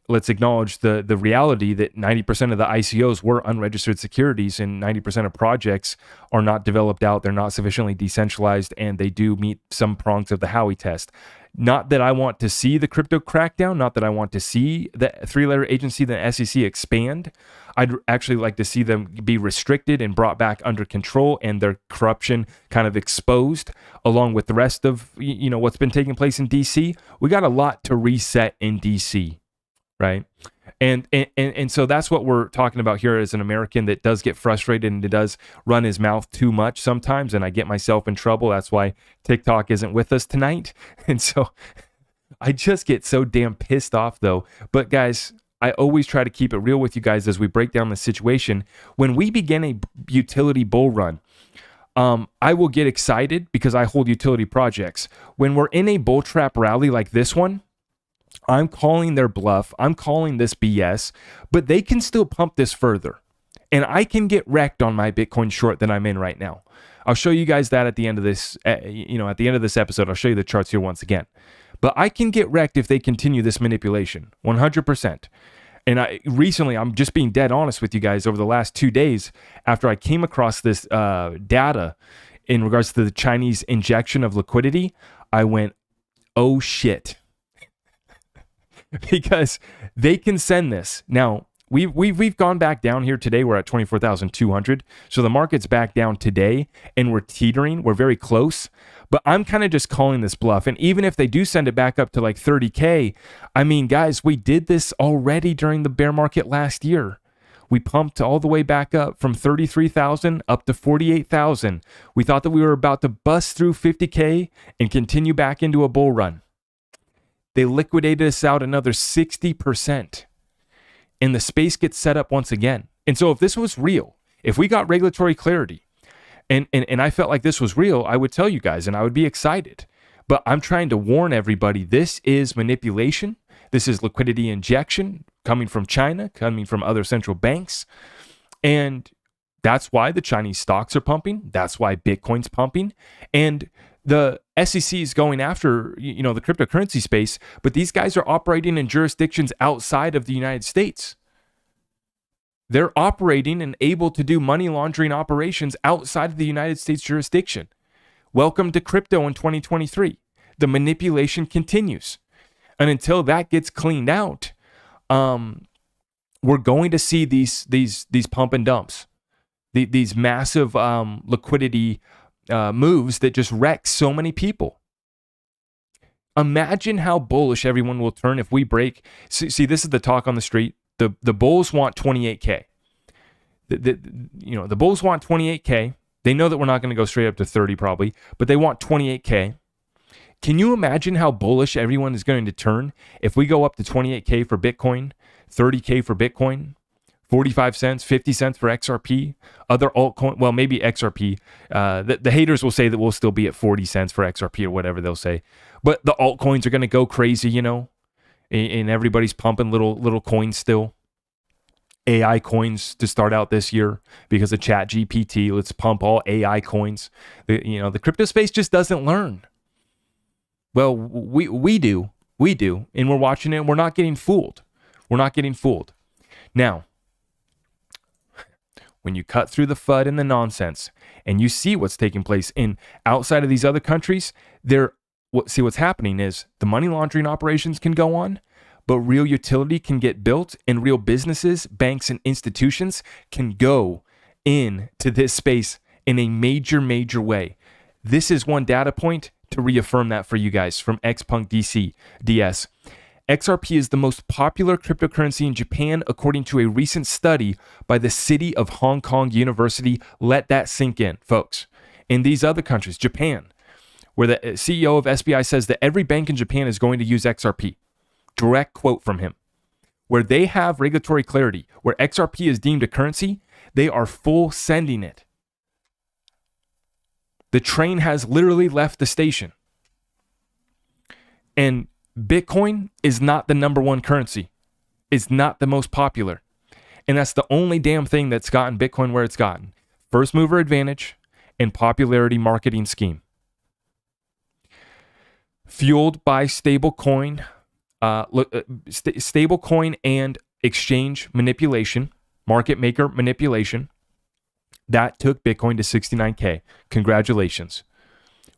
let's acknowledge the reality that 90% of the ICOs were unregistered securities, and 90% of projects are not developed out. They're not sufficiently decentralized, and they do meet some prongs of the Howey test. Not that I want to see the crypto crackdown, not that I want to see the three-letter agency, the SEC, expand. I'd actually like to see them be restricted and brought back under control, and their corruption kind of exposed, along with the rest of what's been taking place in DC. We got a lot to reset in DC, right? And so that's what we're talking about here as an American that does get frustrated and does run his mouth too much sometimes, and I get myself in trouble. That's why TikTok isn't with us tonight. And so I just get so damn pissed off, though. But guys, I always try to keep it real with you guys as we break down the situation. When we begin a utility bull run, I will get excited because I hold utility projects. When we're in a bull trap rally like this one, I'm calling their bluff. I'm calling this BS, but they can still pump this further. And I can get wrecked on my Bitcoin short that I'm in right now. I'll show you guys that at the end of this, at the end of this episode. I'll show you the charts here once again. But I can get wrecked if they continue this manipulation, 100%. And I'm just being dead honest with you guys, over the last 2 days, after I came across this data in regards to the Chinese injection of liquidity, I went, oh shit. Because they can send this. Now, we've gone back down here today. We're at 24,200. So the market's back down today, and we're teetering. We're very close. But I'm kind of just calling this bluff. And even if they do send it back up to like 30K, I mean, guys, we did this already during the bear market last year. We pumped all the way back up from 33,000 up to 48,000. We thought that we were about to bust through 50K and continue back into a bull run. They liquidated us out another 60%. And the space gets set up once again. And so if this was real, if we got regulatory clarity, and I felt like this was real, I would tell you guys and I would be excited. But I'm trying to warn everybody, this is manipulation. This is liquidity injection coming from China, coming from other central banks. And that's why the Chinese stocks are pumping. That's why Bitcoin's pumping. And the SEC is going after, the cryptocurrency space, but these guys are operating in jurisdictions outside of the United States. They're operating and able to do money laundering operations outside of the United States jurisdiction. Welcome to crypto in 2023. The manipulation continues. And until that gets cleaned out, we're going to see these pump and dumps, these massive liquidity moves that just wreck so many people. Imagine how bullish everyone will turn if we break. See, this is the talk on the street. The bulls want 28K. The bulls want 28K. They know that we're not going to go straight up to 30 probably, but they want 28K. Can you imagine how bullish everyone is going to turn if we go up to 28K for Bitcoin, 30K for Bitcoin, 45 cents, 50 cents for XRP, other altcoin, well, maybe XRP. The haters will say that we'll still be at 40 cents for XRP or whatever they'll say. But the altcoins are going to go crazy, and everybody's pumping little coins still. AI coins to start out this year because of ChatGPT. Let's pump all AI coins. The crypto space just doesn't learn. Well, we do, and we're watching it, and we're not getting fooled. Now, when you cut through the FUD and the nonsense, and you see what's taking place outside of these other countries, what's happening is the money laundering operations can go on, but real utility can get built, and real businesses, banks, and institutions can go into this space in a major way. This is one data point to reaffirm that for you guys from xrpcommunity. XRP is the most popular cryptocurrency in Japan, according to a recent study by the City of Hong Kong University. Let that sink in, folks. In these other countries, Japan, where the CEO of SBI says that every bank in Japan is going to use XRP. Direct quote from him. Where they have regulatory clarity, where XRP is deemed a currency, they are full sending it. The train has literally left the station. And Bitcoin is not the number one currency. It's not the most popular. And that's the only damn thing that's gotten Bitcoin where it's gotten. First mover advantage and popularity marketing scheme. Fueled by stablecoin and exchange manipulation, market maker manipulation, that took Bitcoin to 69K. Congratulations.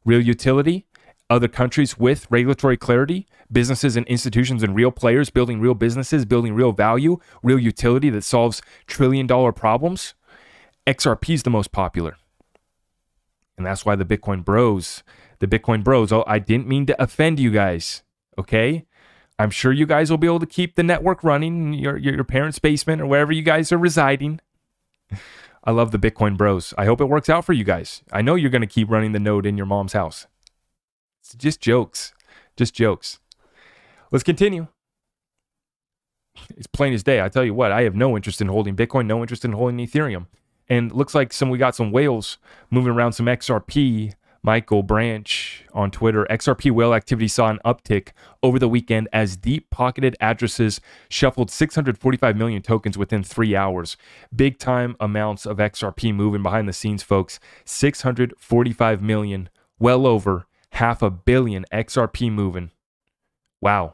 Real utility, other countries with regulatory clarity, businesses and institutions and real players building real businesses, building real value, real utility that solves trillion-dollar problems. XRP is the most popular. And that's why the Bitcoin bros, I didn't mean to offend you guys, okay? I'm sure you guys will be able to keep the network running in your parents' basement or wherever you guys are residing. I love the Bitcoin bros. I hope it works out for you guys. I know you're going to keep running the node in your mom's house. It's just jokes. Let's continue. It's plain as day. I tell you what, I have no interest in holding Bitcoin, no interest in holding Ethereum. And looks like we got some whales moving around some XRP. Michael Branch on Twitter. XRP whale activity saw an uptick over the weekend as deep-pocketed addresses shuffled 645 million tokens within 3 hours. Big-time amounts of XRP moving behind the scenes, folks. 645 million, well over 500 million XRP moving. Wow.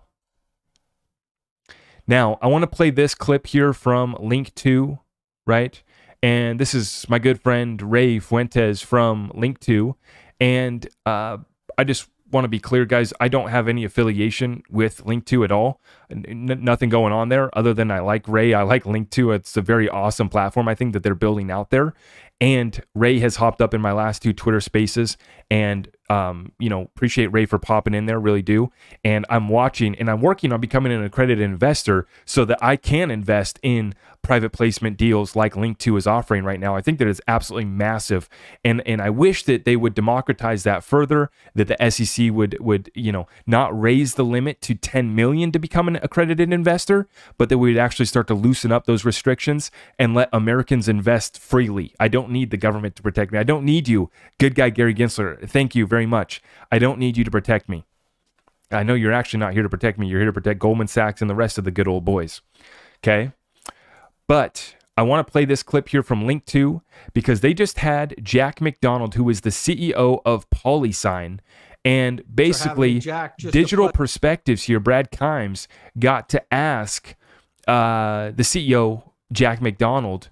Now, I want to play this clip here from Link 2, right? And this is my good friend Ray Fuentes from Link 2. And I just want to be clear, guys, I don't have any affiliation with Link 2 at all. Nothing going on there other than I like Ray. I like Link 2. It's a very awesome platform, I think, that they're building out there. And Ray has hopped up in my last 2 Twitter spaces. And, appreciate Ray for popping in there, really do. And I'm watching and I'm working on becoming an accredited investor so that I can invest in private placement deals like Link 2 is offering right now. I think that it's absolutely massive. And I wish that they would democratize that further, that the SEC would not raise the limit to 10 million to become an accredited investor, but that we would actually start to loosen up those restrictions and let Americans invest freely. I don't need the government to protect me. I don't need you, good guy Gary Gensler. Thank you very much. I don't need you to protect me. I know you're actually not here to protect me. You're here to protect Goldman Sachs and the rest of the good old boys. Okay? But I want to play this clip here from Link 2 because they just had Jack McDonald, who is the CEO of Polysign, and basically Digital Perspectives here, Brad Kimes, got to ask the CEO, Jack McDonald,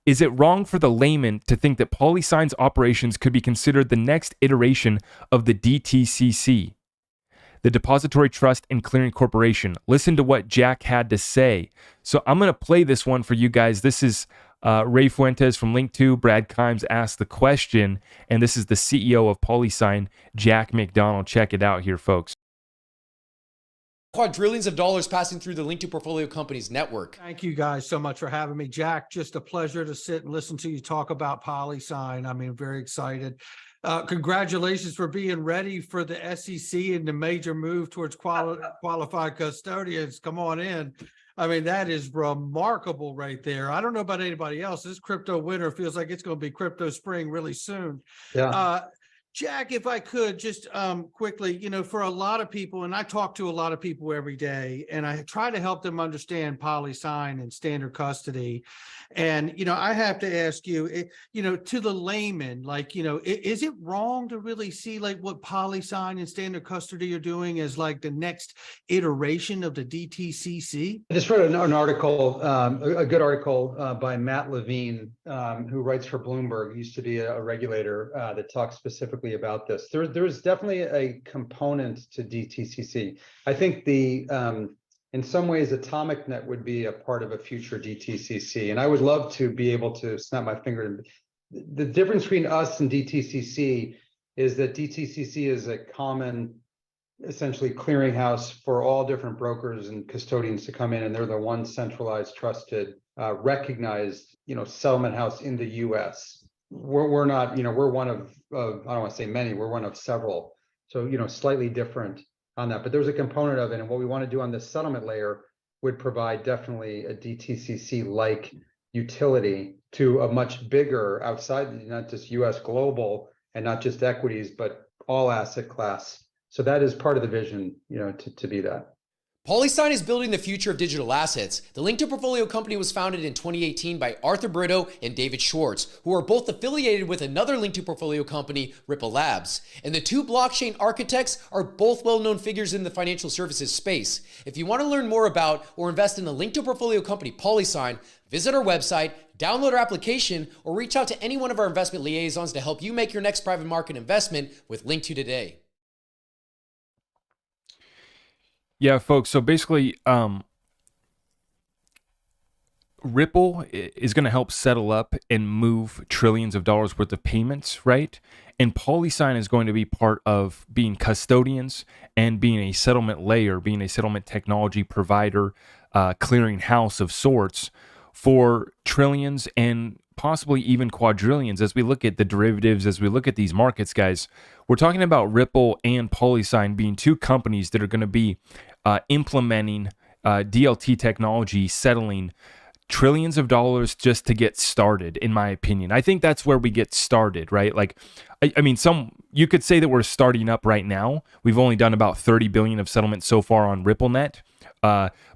is it wrong for the layman to think that Polysign's operations could be considered the next iteration of the DTCC, the Depository Trust and Clearing Corporation? Listen to what Jack had to say. So I'm going to play this one for you guys. This is Ray Fuentes from Link 2. Brad Kimes asked the question, and this is the CEO of Polysign, Jack McDonald. Check it out here, folks. quadrillions of dollars passing through the linked to portfolio companies network. Thank you guys so much for having me. Jack, just a pleasure to sit and listen to you talk about Polysign. I mean, very excited. Congratulations for being ready for the SEC and the major move towards qualified custodians. Come on in. I mean, that is remarkable right there. I don't know about anybody else. This crypto winter feels like it's going to be crypto spring really soon. Yeah. Jack, if I could just quickly, for a lot of people, and I talk to a lot of people every day, and I try to help them understand Polysign and standard custody. And, I have to ask you, to the layman, is it wrong to really see like what Polysign and standard custody are doing as like the next iteration of the DTCC? I just read an article, a good article by Matt Levine, who writes for Bloomberg. He used to be a regulator that talks specifically about this. There's definitely a component to DTCC. I think in some ways, Atomic Net would be a part of a future DTCC, and I would love to be able to snap my finger. The difference between us and DTCC is that DTCC is a common, essentially clearinghouse for all different brokers and custodians to come in, and they're the one centralized, trusted, recognized, settlement house in the U.S. We're not, we're one of I don't want to say many, we're one of several. So, slightly different on that, but there's a component of it. And what we want to do on the settlement layer would provide definitely a DTCC-like utility to a much bigger outside, not just US global and not just equities, but all asset class. So that is part of the vision, to be that. Polysign is building the future of digital assets. The Linked to Portfolio company was founded in 2018 by Arthur Brito and David Schwartz, who are both affiliated with another Linked to Portfolio company, Ripple Labs. And the two blockchain architects are both well-known figures in the financial services space. If you want to learn more about or invest in the Linked to Portfolio company, Polysign, visit our website, download our application, or reach out to any one of our investment liaisons to help you make your next private market investment with Linked to today. Yeah, folks. So basically, Ripple is going to help settle up and move trillions of dollars worth of payments, right? And Polysign is going to be part of being custodians and being a settlement layer, being a settlement technology provider, clearing house of sorts for trillions and possibly even quadrillions. As we look at the derivatives, as we look at these markets, guys, we're talking about Ripple and Polysign being two companies that are going to be implementing DLT technology, settling trillions of dollars just to get started, in my opinion. I think that's where we get started, right? Like, I mean, you could say that we're starting up right now. We've only done about 30 billion of settlement so far on RippleNet.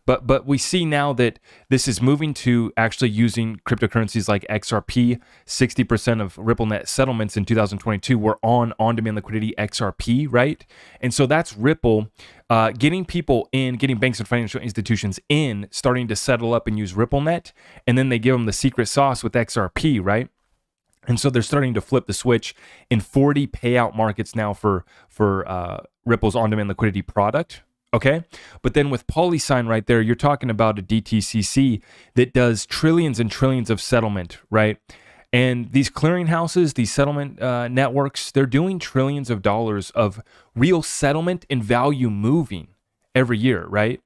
But we see now that this is moving to actually using cryptocurrencies like XRP. 60% of RippleNet settlements in 2022 were on on-demand liquidity XRP, right? And so that's Ripple getting people in, getting banks and financial institutions in, starting to settle up and use RippleNet, and then they give them the secret sauce with XRP, right? And so they're starting to flip the switch in 40 payout markets now for Ripple's on-demand liquidity product. Okay, but then with Polysign right there, you're talking about a DTCC that does trillions and trillions of settlement, right? And these clearinghouses, these settlement networks, they're doing trillions of dollars of real settlement and value moving every year, right?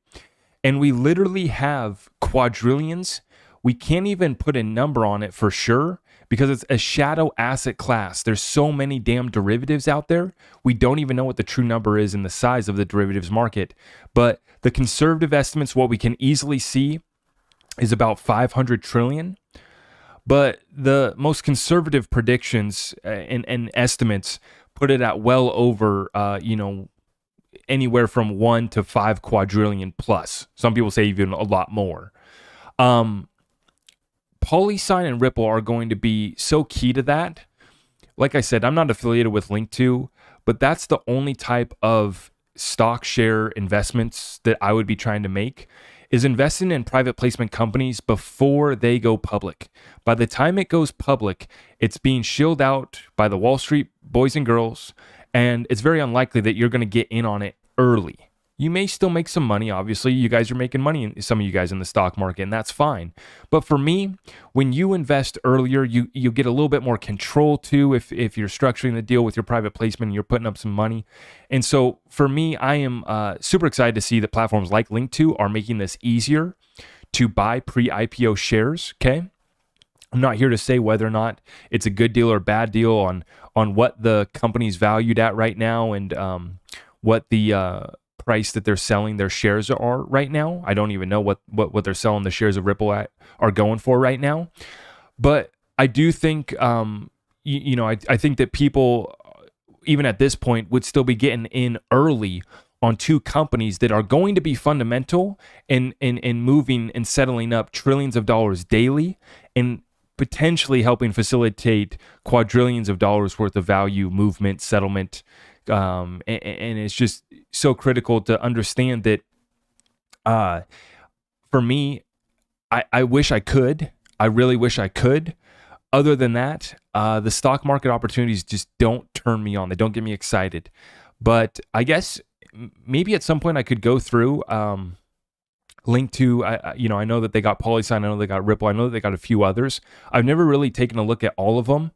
And we literally have quadrillions. We can't even put a number on it for sure because it's a shadow asset class. There's so many damn derivatives out there. We don't even know what the true number is in the size of the derivatives market. But the conservative estimates, what we can easily see is about 500 trillion. But the most conservative predictions and estimates put it at well over, anywhere from 1 to 5 quadrillion plus. Some people say even a lot more. Polysign and Ripple are going to be so key to that. Like I said, I'm not affiliated with Link2, but that's the only type of stock share investments that I would be trying to make, is investing in private placement companies before they go public. By the time it goes public, it's being shilled out by the Wall Street boys and girls, and it's very unlikely that you're going to get in on it early. You may still make some money. Obviously, you guys are making money, some of you guys in the stock market, and that's fine. But for me, when you invest earlier, you get a little bit more control too if you're structuring the deal with your private placement and you're putting up some money. And so for me, I am super excited to see that platforms like Link2 are making this easier to buy pre-IPO shares, okay? I'm not here to say whether or not it's a good deal or bad deal on what the company's valued at right now and what the price that they're selling their shares are right now. I don't even know what they're selling the shares of Ripple at are going for right now. But I do think, I think that people, even at this point, would still be getting in early on two companies that are going to be fundamental and moving and settling up trillions of dollars daily and potentially helping facilitate quadrillions of dollars worth of value movement, settlement. And it's just so critical to understand that for me, I wish I could. I really wish I could. Other than that, the stock market opportunities just don't turn me on. They don't get me excited. But I guess maybe at some point I could go through Link2. I know that they got Polysign. I know they got Ripple. I know that they got a few others. I've never really taken a look at all of them.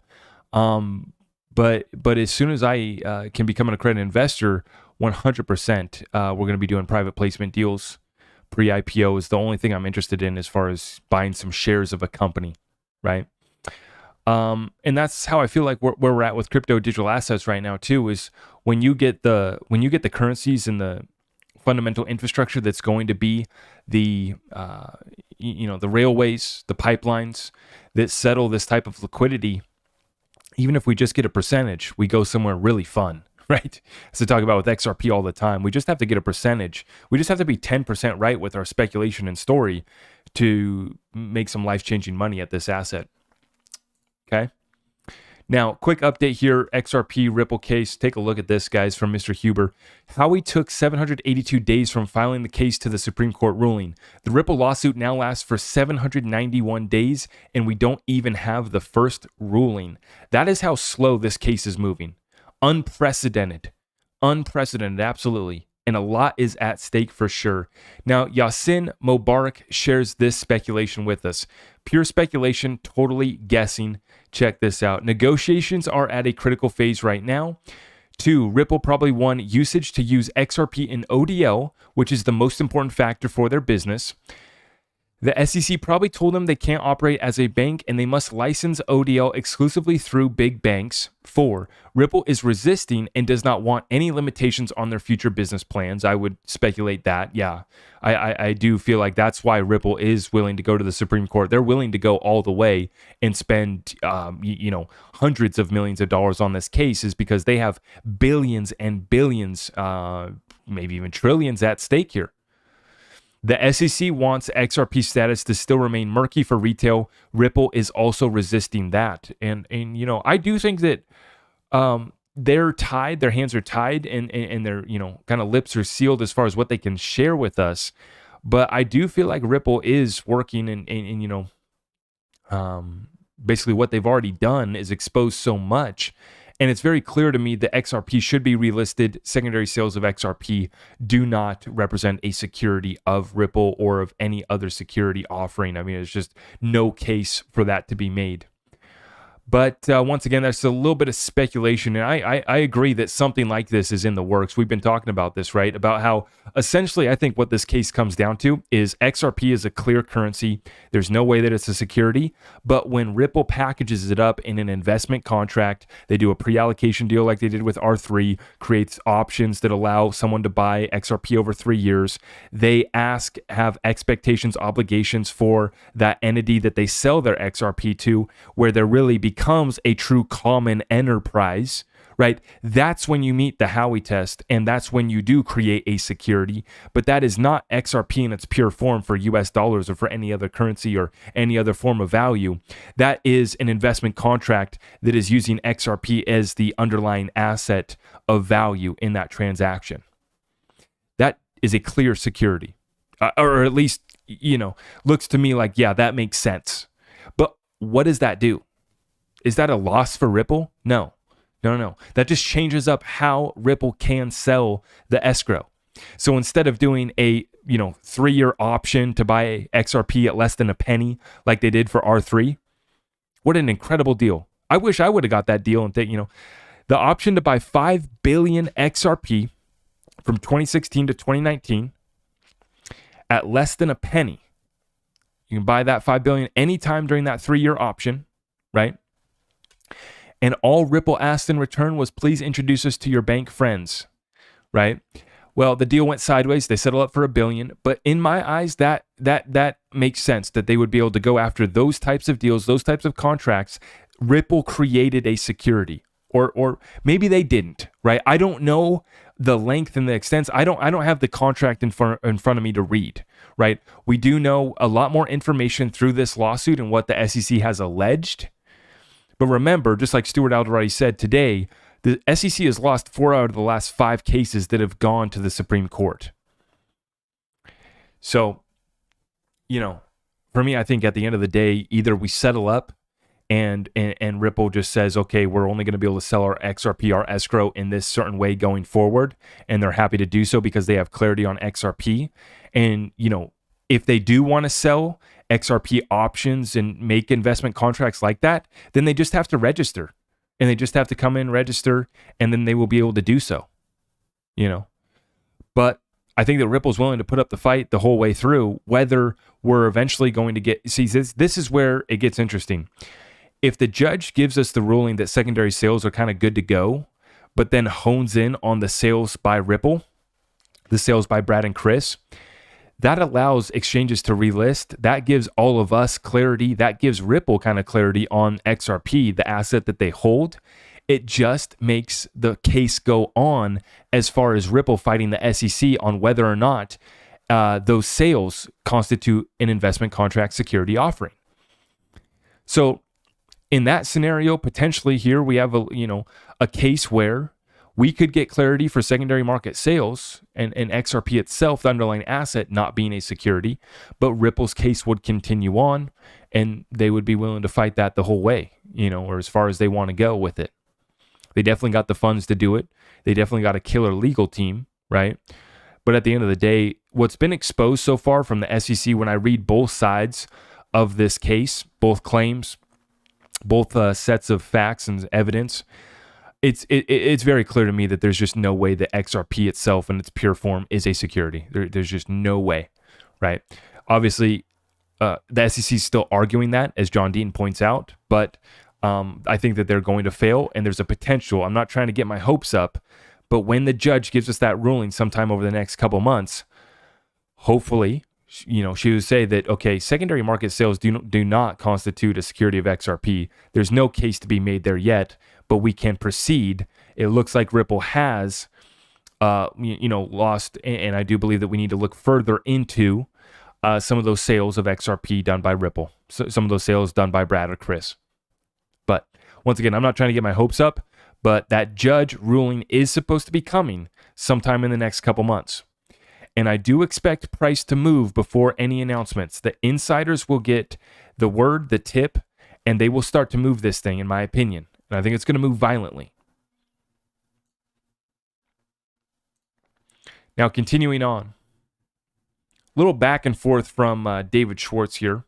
But as soon as I can become an accredited investor, 100%, we're going to be doing private placement deals. Pre-IPO is the only thing I'm interested in as far as buying some shares of a company, right? And that's how I feel like where we're at with crypto digital assets right now too. Is when you get the currencies and the fundamental infrastructure that's going to be the the railways, the pipelines that settle this type of liquidity. Even if we just get a percentage, we go somewhere really fun, right? As I talk about with XRP all the time, we just have to get a percentage. We just have to be 10% right with our speculation and story to make some life-changing money at this asset. Okay? Now, quick update here, XRP Ripple case. Take a look at this, guys, from Mr. Huber. How he took 782 days from filing the case to the Supreme Court ruling. The Ripple lawsuit now lasts for 791 days, and we don't even have the first ruling. That is how slow this case is moving. Unprecedented. Unprecedented, absolutely. And a lot is at stake for sure. Now, Yasin Mobarak shares this speculation with us. Pure speculation, totally guessing. Check this out. Negotiations are at a critical phase right now. 2, Ripple probably won usage to use XRP in ODL, which is the most important factor for their business. The SEC probably told them they can't operate as a bank and they must license ODL exclusively through big banks. 4, Ripple is resisting and does not want any limitations on their future business plans. I would speculate that. Yeah, I do feel like that's why Ripple is willing to go to the Supreme Court. They're willing to go all the way and spend, hundreds of millions of dollars on this case is because they have billions and billions, maybe even trillions at stake here. The SEC wants XRP status to still remain murky for retail. Ripple is also resisting that. And I do think that they're tied, their hands are tied, and their, kind of lips are sealed as far as what they can share with us. But I do feel like Ripple is working and basically what they've already done is exposed so much. And it's very clear to me that XRP should be relisted. Secondary sales of XRP do not represent a security of Ripple or of any other security offering. I mean, there's just no case for that to be made. But once again, that's a little bit of speculation. And I agree that something like this is in the works. We've been talking about this, right? About how essentially I think what this case comes down to is XRP is a clear currency. There's no way that it's a security. But when Ripple packages it up in an investment contract, they do a pre-allocation deal like they did with R3, creates options that allow someone to buy XRP over 3 years. They have expectations, obligations for that entity that they sell their XRP to, where there really becomes a true common enterprise, right? That's when you meet the Howey test, and that's when you do create a security. But that is not XRP in its pure form for US dollars or for any other currency or any other form of value. That is an investment contract that is using XRP as the underlying asset of value in that transaction. That is a clear security, or at least, looks to me like, yeah, that makes sense. But what does that do? Is that a loss for Ripple? No. That just changes up how Ripple can sell the escrow. So instead of doing a 3-year option to buy XRP at less than a penny like they did for R3, what an incredible deal. I wish I would have got that deal and the option to buy 5 billion XRP from 2016 to 2019 at less than a penny. You can buy that 5 billion anytime during that 3-year option, right? And all Ripple asked in return was, please introduce us to your bank friends, right? Well, the deal went sideways. They settled up for $1 billion, but in my eyes, that makes sense that they would be able to go after those types of deals, those types of contracts. Ripple created a security, or maybe they didn't, right? I don't know the length and the extent. I don't have the contract in front of me to read, right? We do know a lot more information through this lawsuit and what the SEC has alleged. But remember, just like Stuart already said today, the SEC has lost 4 out of the last 5 cases that have gone to the Supreme Court. So, for me, I think at the end of the day, either we settle up and Ripple just says, okay, we're only going to be able to sell our XRP, our escrow in this certain way going forward. And they're happy to do so because they have clarity on XRP. And, if they do want to sell XRP options and make investment contracts like that, then they just have to register. And they just have to come in, register, and then they will be able to do so. But I think that Ripple's willing to put up the fight the whole way through, whether we're eventually going to get... See, this is where it gets interesting. If the judge gives us the ruling that secondary sales are kind of good to go, but then hones in on the sales by Ripple, the sales by Brad and Chris, that allows exchanges to relist. That gives all of us clarity. That gives Ripple kind of clarity on XRP, the asset that they hold. It just makes the case go on as far as Ripple fighting the SEC on whether or not those sales constitute an investment contract security offering. So in that scenario, potentially here we have a case where we could get clarity for secondary market sales and XRP itself, the underlying asset, not being a security, but Ripple's case would continue on and they would be willing to fight that the whole way, or as far as they want to go with it. They definitely got the funds to do it. They definitely got a killer legal team, right? But at the end of the day, what's been exposed so far from the SEC, when I read both sides of this case, both claims, both sets of facts and evidence, it's very clear to me that there's just no way that XRP itself in its pure form is a security. There's just no way, right? Obviously, the SEC is still arguing that, as John Dean points out, but I think that they're going to fail, and there's a potential. I'm not trying to get my hopes up, but when the judge gives us that ruling sometime over the next couple months, hopefully, she would say that, okay, secondary market sales do not constitute a security of XRP. There's no case to be made there yet, but we can proceed. It looks like Ripple has, lost, and I do believe that we need to look further into some of those sales of XRP done by Ripple, so some of those sales done by Brad or Chris. But once again, I'm not trying to get my hopes up, but that judge ruling is supposed to be coming sometime in the next couple months. And I do expect price to move before any announcements. The insiders will get the word, the tip, and they will start to move this thing, in my opinion. And I think it's going to move violently. Now, continuing on. A little back and forth from David Schwartz here.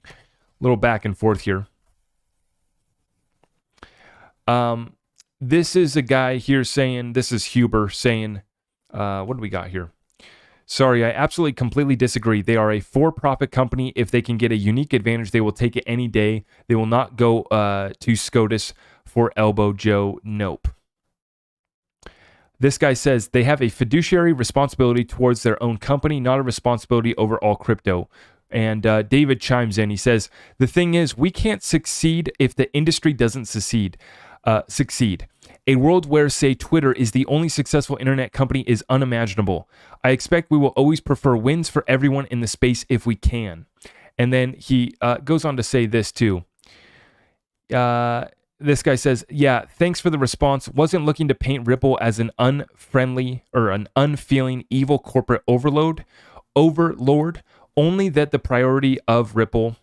A little back and forth here. This is a guy here saying, this is Huber saying, what do we got here? Sorry, I absolutely completely disagree. They are a for-profit company. If they can get a unique advantage, they will take it any day. They will not go to SCOTUS for Elbow Joe. Nope. This guy says they have a fiduciary responsibility towards their own company, not a responsibility over all crypto. And David chimes in. He says, the thing is, we can't succeed if the industry doesn't succeed. A world where, say, Twitter is the only successful internet company is unimaginable. I expect we will always prefer wins for everyone in the space if we can. And then he goes on to say this too. This guy says, yeah, thanks for the response. Wasn't looking to paint Ripple as an unfriendly or an unfeeling evil corporate overlord, only that the priority of Ripple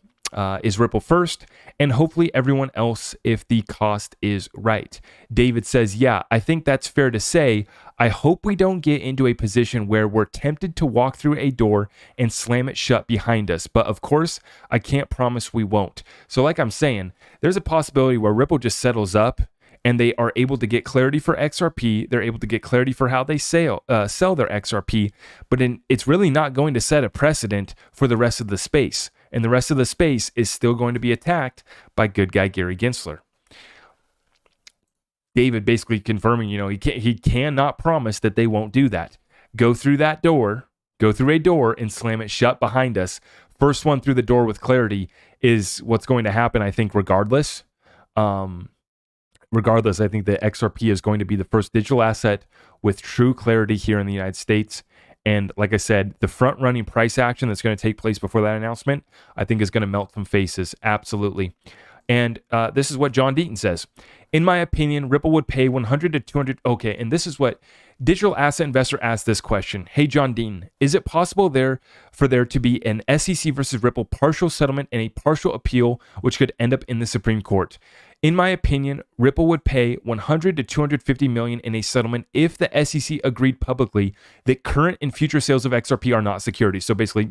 is Ripple first, and hopefully everyone else if the cost is right. David says, yeah, I think that's fair to say. I hope we don't get into a position where we're tempted to walk through a door and slam it shut behind us. But of course, I can't promise we won't. So like I'm saying, there's a possibility where Ripple just settles up and they are able to get clarity for XRP. They're able to get clarity for how they sell their XRP, but it's really not going to set a precedent for the rest of the space. And the rest of the space is still going to be attacked by good guy Gary Gensler. David basically confirming, he cannot promise that they won't do that. Go through a door and slam it shut behind us. First one through the door with clarity is what's going to happen, I think, regardless. Regardless, I think that XRP is going to be the first digital asset with true clarity here in the United States. And like I said, the front-running price action that's going to take place before that announcement, I think is going to melt some faces. Absolutely. And this is what John Deaton says. In my opinion, Ripple would pay 100 to 200. Okay, and this is what Digital Asset Investor asked this question. Hey, John Deaton, is it possible for there to be an SEC versus Ripple partial settlement and a partial appeal, which could end up in the Supreme Court? In my opinion, Ripple would pay 100 to 250 million in a settlement if the SEC agreed publicly that current and future sales of XRP are not securities. So basically,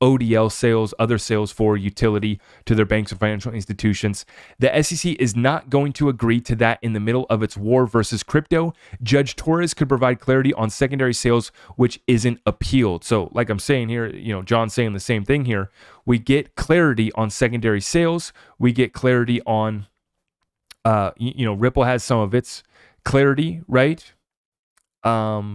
ODL sales, other sales for utility to their banks and financial institutions. The SEC is not going to agree to that in the middle of its war versus crypto. Judge Torres could provide clarity on secondary sales, which isn't appealed. So like I'm saying here, John's saying the same thing here. We get clarity on secondary sales. We get clarity on Ripple has some of its clarity, right? But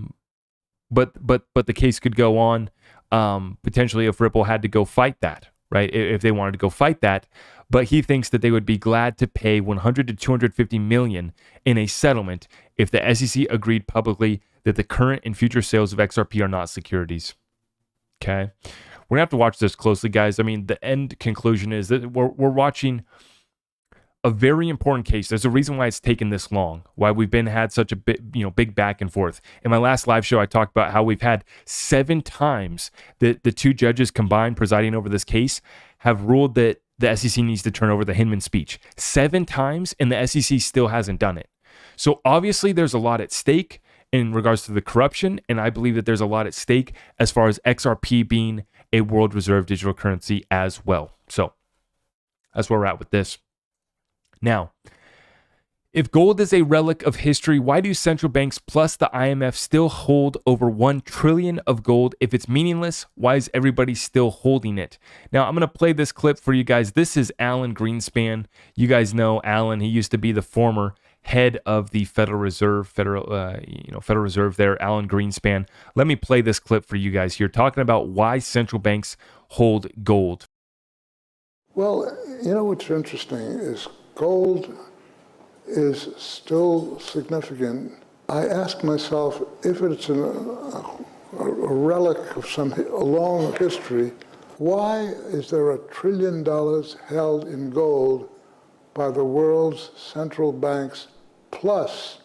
the case could go on potentially if Ripple had to go fight that, right? If they wanted to go fight that, but he thinks that they would be glad to pay 100 to 250 million in a settlement if the SEC agreed publicly that the current and future sales of XRP are not securities. Okay, we're gonna have to watch this closely, guys. I mean, the end conclusion is that we're watching a very important case. There's a reason why it's taken this long, why we've had such a big back and forth. In my last live show, I talked about how we've had 7 times that the two judges combined presiding over this case have ruled that the SEC needs to turn over the Hinman speech. 7 times, and the SEC still hasn't done it. So obviously there's a lot at stake in regards to the corruption, and I believe that there's a lot at stake as far as XRP being a world reserve digital currency as well. So that's where we're at with this. Now, if gold is a relic of history, why do central banks plus the IMF still hold over 1 trillion of gold? If it's meaningless, why is everybody still holding it? Now, I'm going to play this clip for you guys. This is Alan Greenspan. You guys know Alan. He used to be the former head of the Federal Reserve there, Alan Greenspan. Let me play this clip for you guys here, talking about why central banks hold gold. Well, what's interesting is gold is still significant. I ask myself if it's a relic of a long history, why is there $1 trillion held in gold by the world's central banks plus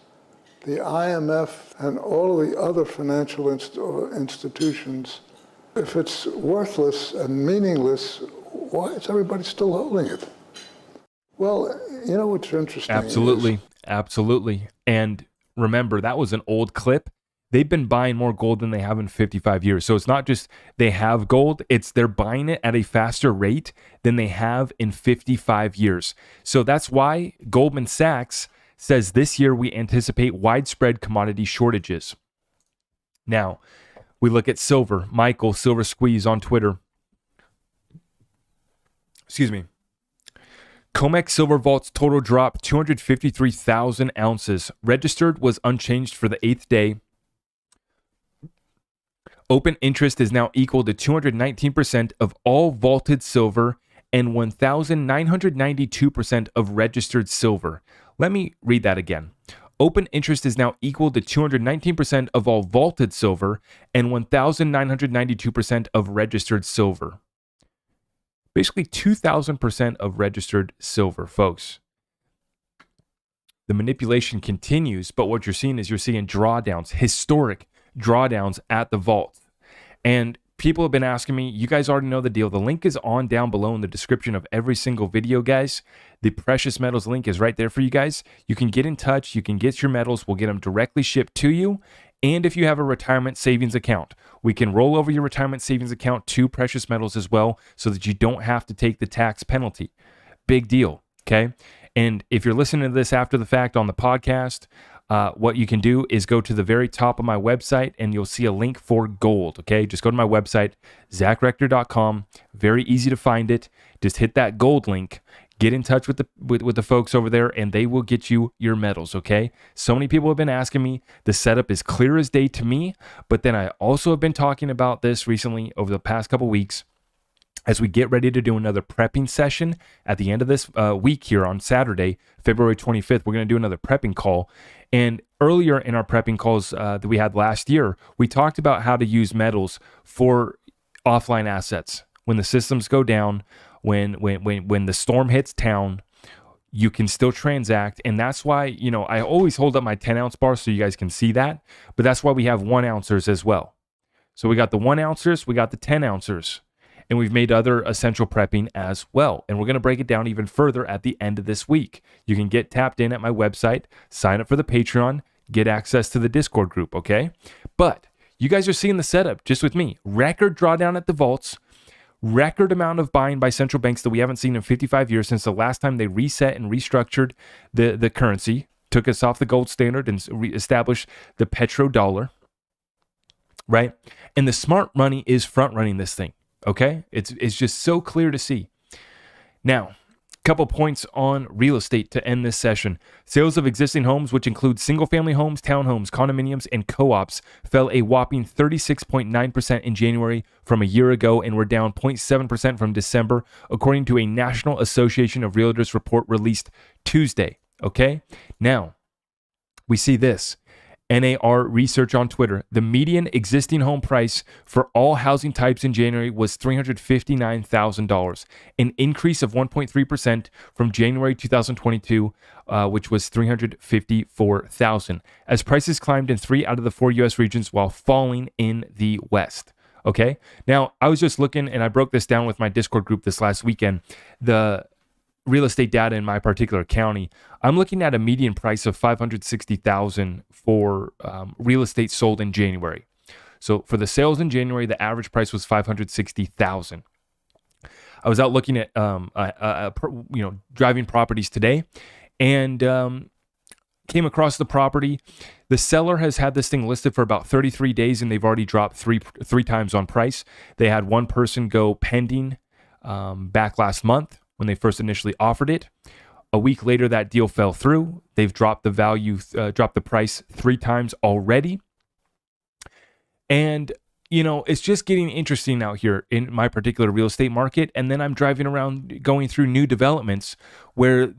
the IMF and all of the other financial institutions? If it's worthless and meaningless, why is everybody still holding it? Well, what's interesting. Absolutely. And remember, that was an old clip. They've been buying more gold than they have in 55 years. So it's not just they have gold, it's they're buying it at a faster rate than they have in 55 years. So that's why Goldman Sachs says this year we anticipate widespread commodity shortages. Now, we look at silver. Michael, Silver Squeeze on Twitter. Excuse me. COMEX Silver Vault's total drop 253,000 ounces. Registered was unchanged for the 8th day. Open interest is now equal to 219% of all vaulted silver and 1,992% of registered silver. Let me read that again. Open interest is now equal to 219% of all vaulted silver and 1,992% of registered silver. Basically 2,000% of registered silver, folks. The manipulation continues, but what you're seeing drawdowns, historic drawdowns at the vault. And people have been asking me. You guys already know the deal. The link is on down below in the description of every single video, guys. The Precious Metals link is right there for you guys. You can get in touch. You can get your metals. We'll get them directly shipped to you. And if you have a retirement savings account, we can roll over your retirement savings account to Precious Metals as well, so that you don't have to take the tax penalty. Big deal, okay? And if you're listening to this after the fact on the podcast, what you can do is go to the very top of my website and you'll see a link for gold, okay? Just go to my website, zachrector.com. Very easy to find it. Just hit that gold link. Get in touch with the folks over there, and they will get you your metals, okay? So many people have been asking me. The setup is clear as day to me, but then I also have been talking about this recently over the past couple weeks as we get ready to do another prepping session at the end of this week here on Saturday, February 25th. We're going to do another prepping call. And earlier in our prepping calls that we had last year, we talked about how to use metals for offline assets. When the systems go down, when the storm hits town, you can still transact. And that's why, I always hold up my 10-ounce bar so you guys can see that. But that's why we have 1-ouncers as well. So we got the 1-ouncers, we got the 10-ouncers. And we've made other essential prepping as well. And we're going to break it down even further at the end of this week. You can get tapped in at my website, sign up for the Patreon, get access to the Discord group, okay? But you guys are seeing the setup just with me. Record drawdown at the vaults, record amount of buying by central banks that we haven't seen in 55 years since the last time they reset and restructured the currency, took us off the gold standard and established the petrodollar, right? And the smart money is front running this thing. Okay, it's just so clear to see. Now, a couple points on real estate to end this session. Sales of existing homes, which include single-family homes, townhomes, condominiums, and co-ops, fell a whopping 36.9% in January from a year ago and were down 0.7% from December, according to a National Association of Realtors report released Tuesday. Okay, now we see this. NAR research on Twitter. The median existing home price for all housing types in January was $359,000, an increase of 1.3% from January 2022, which was $354,000, as prices climbed in 3 out of the 4 U.S. regions while falling in the West. Okay, now I was just looking, and I broke this down with my Discord group this last weekend. The real estate data in my particular county, I'm looking at a median price of $560,000 for real estate sold in January. So for the sales in January, the average price was $560,000. I was out looking at driving properties today, and came across the property. The seller has had this thing listed for about 33 days, and they've already dropped three times on price. They had one person go pending back last month when they first initially offered it. A week later, that deal fell through. They've dropped the value, dropped the price 3 times already. And, it's just getting interesting out here in my particular real estate market. And then I'm driving around going through new developments where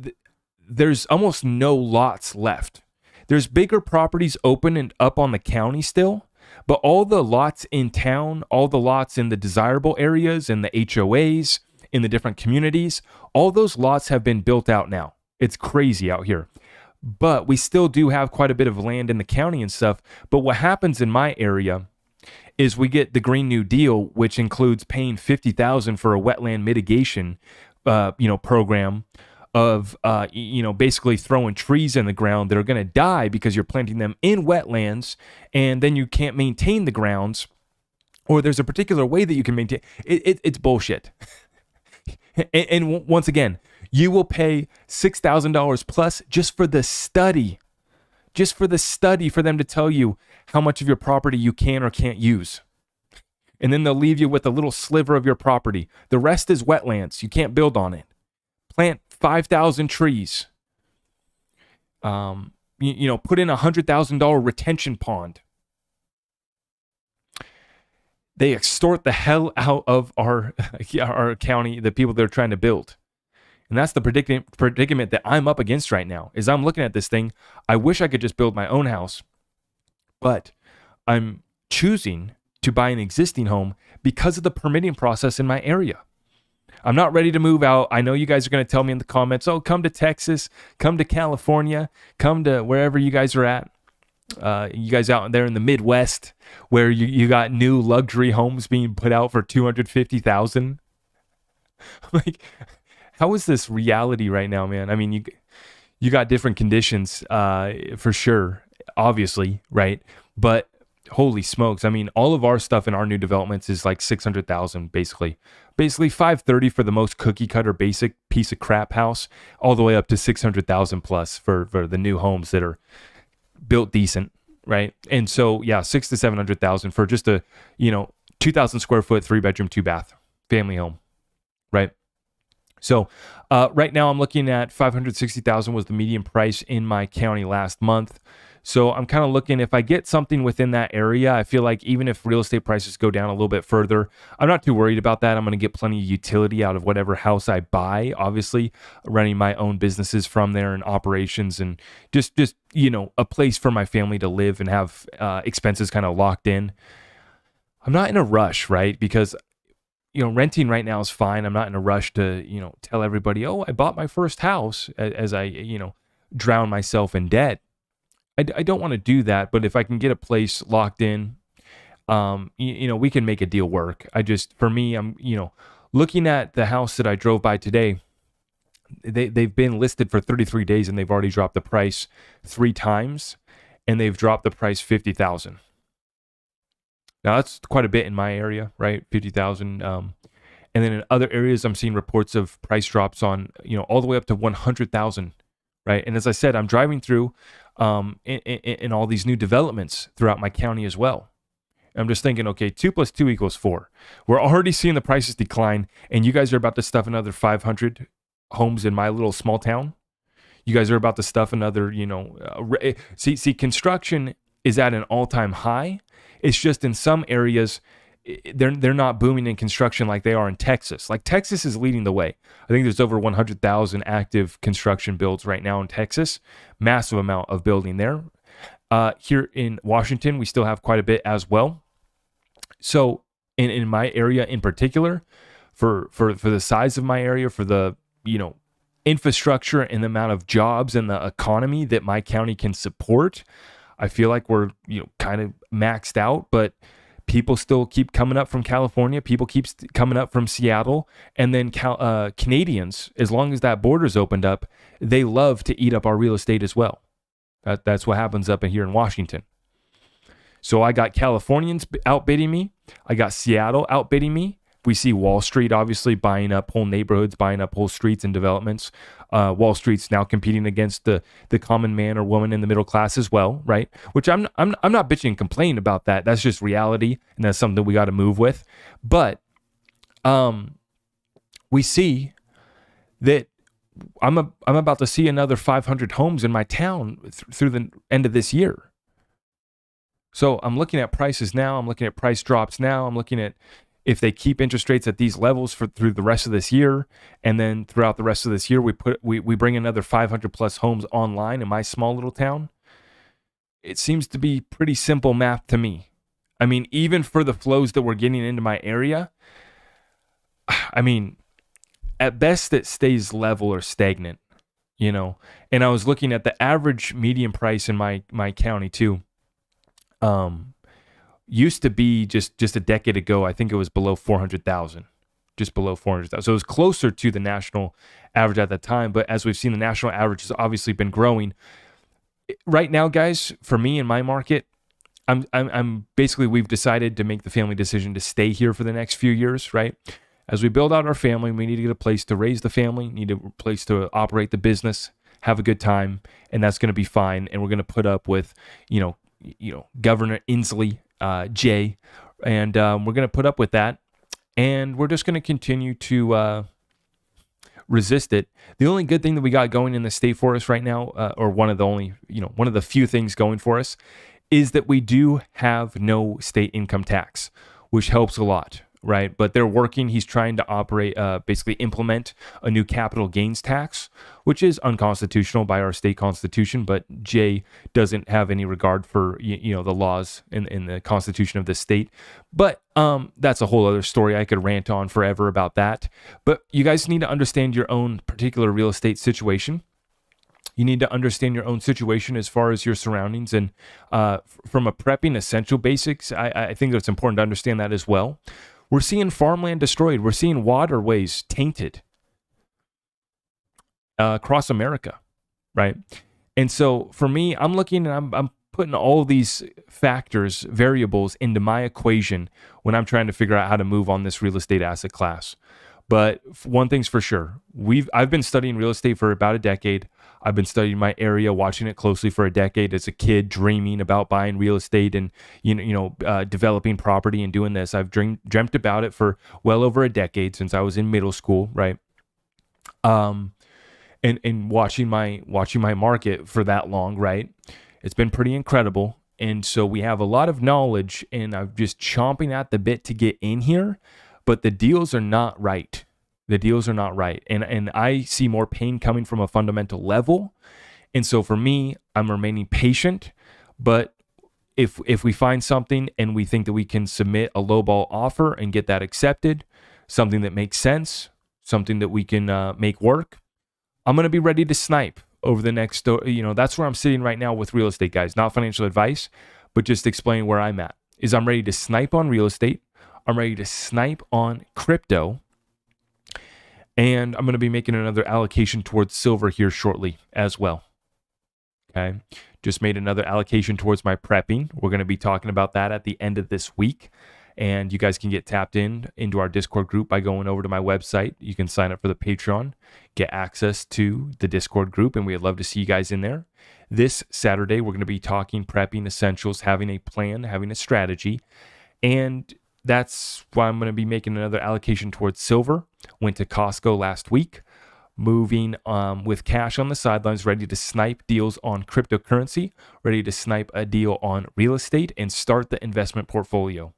there's almost no lots left. There's bigger properties open and up on the county still, but all the lots in town, all the lots in the desirable areas and the HOAs, in the different communities, all those lots have been built out now. It's crazy out here. But we still do have quite a bit of land in the county and stuff. But what happens in my area is we get the Green New Deal, which includes paying $50,000 for a wetland mitigation program of basically throwing trees in the ground that are going to die because you're planting them in wetlands, and then you can't maintain the grounds, or there's a particular way that you can maintain it's bullshit. And once again, you will pay $6,000 plus just for the study for them to tell you how much of your property you can or can't use. And then they'll leave you with a little sliver of your property. The rest is wetlands. You can't build on it. Plant 5,000 trees. Put in $100,000 retention pond. They extort the hell out of our county, the people they're trying to build. And that's the predicament that I'm up against right now, is I'm looking at this thing. I wish I could just build my own house, but I'm choosing to buy an existing home because of the permitting process in my area. I'm not ready to move out. I know you guys are going to tell me in the comments, oh, come to Texas, come to California, come to wherever you guys are at. You guys out there in the Midwest where you got new luxury homes being put out for $250,000. Like, how is this reality right now, man? I mean, you got different conditions for sure, obviously, right? But holy smokes, I mean, all of our stuff in our new developments is like 600,000 basically 530 for the most cookie cutter basic piece of crap house, all the way up to 600,000 plus for the new homes that are built decent, right? And so yeah, 600 to 700,000 for just a 2,000 square foot 3-bedroom 2-bath family home, right? So right now I'm looking at 560,000 was the median price in my county last month. So I'm kind of looking, if I get something within that area, I feel like even if real estate prices go down a little bit further, I'm not too worried about that. I'm going to get plenty of utility out of whatever house I buy, obviously running my own businesses from there and operations, and just a place for my family to live and have expenses kind of locked in. I'm not in a rush, right? Because renting right now is fine. I'm not in a rush to, tell everybody, oh, I bought my first house as I, drown myself in debt. I don't want to do that, but if I can get a place locked in, we can make a deal work. For me, I'm, looking at the house that I drove by today, they've been listed for 33 days and they've already dropped the price 3 times, and they've dropped the price 50,000. Now that's quite a bit in my area, right? 50,000. And then in other areas, I'm seeing reports of price drops on, all the way up to 100,000, right? And as I said, I'm driving through in all these new developments throughout my county as well. I'm just thinking, okay, 2 + 2 = 4. We're already seeing the prices decline, and you guys are about to stuff another 500 homes in my little small town. You guys are about to stuff another, see, construction is at an all-time high. It's just in some areas, they're not booming in construction like they are in Texas. Like Texas is leading the way. I think there's over 100,000 active construction builds right now in Texas. Massive amount of building there. Here in Washington, we still have quite a bit as well. So in my area in particular, for the size of my area, for the infrastructure and the amount of jobs and the economy that my county can support, I feel like we're kind of maxed out, but people still keep coming up from California. People keep coming up from Seattle. And then Canadians, as long as that border's opened up, they love to eat up our real estate as well. That's what happens up in here in Washington. So I got Californians outbidding me. I got Seattle outbidding me. We see Wall Street obviously buying up whole neighborhoods, buying up whole streets and developments. Wall Street's now competing against the common man or woman in the middle class as well, right? Which I'm not bitching and complaining about that. That's just reality, and that's something that we got to move with. But we see that I'm about to see another 500 homes in my town through the end of this year. So I'm looking at prices now. I'm looking at price drops now. I'm looking at if they keep interest rates at these levels through the rest of this year, and then throughout the rest of this year, we bring another 500 plus homes online in my small little town. It seems to be pretty simple math to me. I mean, even for the flows that we're getting into my area, I mean, at best it stays level or stagnant, And I was looking at the average median price in my county too. Used to be just a decade ago, I think it was below 400,000, just below 400,000. So it was closer to the national average at that time. But as we've seen, the national average has obviously been growing. Right now, guys, for me in my market, I'm basically, we've decided to make the family decision to stay here for the next few years, right? As we build out our family, we need to get a place to raise the family, need a place to operate the business, have a good time, and that's going to be fine. And we're going to put up with, Governor Inslee, Jay, and we're going to put up with that, and we're just going to continue to resist it. The only good thing that we got going in the state for us right now, or one of the few things going for us, is that we do have no state income tax, which helps a lot, right? But they're working. He's trying to basically implement a new capital gains tax, which is unconstitutional by our state constitution. But Jay doesn't have any regard for the laws in the constitution of the state. But that's a whole other story. I could rant on forever about that. But you guys need to understand your own particular real estate situation. You need to understand your own situation as far as your surroundings. And from a prepping essential basics, I think it's important to understand that as well. We're seeing farmland destroyed. We're seeing waterways tainted across America, right? And so for me, I'm looking and I'm putting all these factors, variables into my equation when I'm trying to figure out how to move on this real estate asset class. But one thing's for sure, I've been studying real estate for about a decade. I've been studying my area, watching it closely for a decade as a kid, dreaming about buying real estate and developing property and doing this. I've dreamt about it for well over a decade since I was in middle school, right? And watching my market for that long, right? It's been pretty incredible. And so we have a lot of knowledge, and I'm just chomping at the bit to get in here. But the deals are not right. The deals are not right. And I see more pain coming from a fundamental level. And so for me, I'm remaining patient. But if we find something and we think that we can submit a lowball offer and get that accepted, something that makes sense, something that we can make work, I'm going to be ready to snipe over the next, that's where I'm sitting right now with real estate, guys. Not financial advice, but just explaining where I'm at. Is I'm ready to snipe on real estate. I'm ready to snipe on crypto, and I'm going to be making another allocation towards silver here shortly as well. Okay. Just made another allocation towards my prepping. We're going to be talking about that at the end of this week, and you guys can get tapped into our Discord group by going over to my website. You can sign up for the Patreon, get access to the Discord group, and we'd love to see you guys in there. This Saturday, we're going to be talking prepping essentials, having a plan, having a strategy, and that's why I'm going to be making another allocation towards silver. Went to Costco last week, moving with cash on the sidelines, ready to snipe deals on cryptocurrency, ready to snipe a deal on real estate, and start the investment portfolio.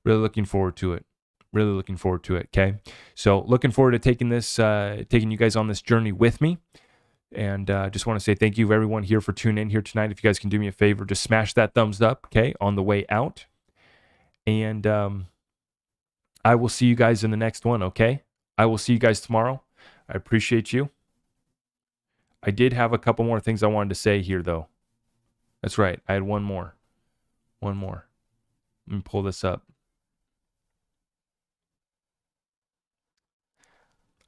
Really looking forward to it. Okay. So looking forward to taking you guys on this journey with me. And just want to say thank you everyone here for tuning in here tonight. If you guys can do me a favor, just smash that thumbs up, okay, on the way out. And I will see you guys in the next one, okay? I will see you guys tomorrow. I appreciate you. I did have a couple more things I wanted to say here, though. That's right. I had one more. Let me pull this up.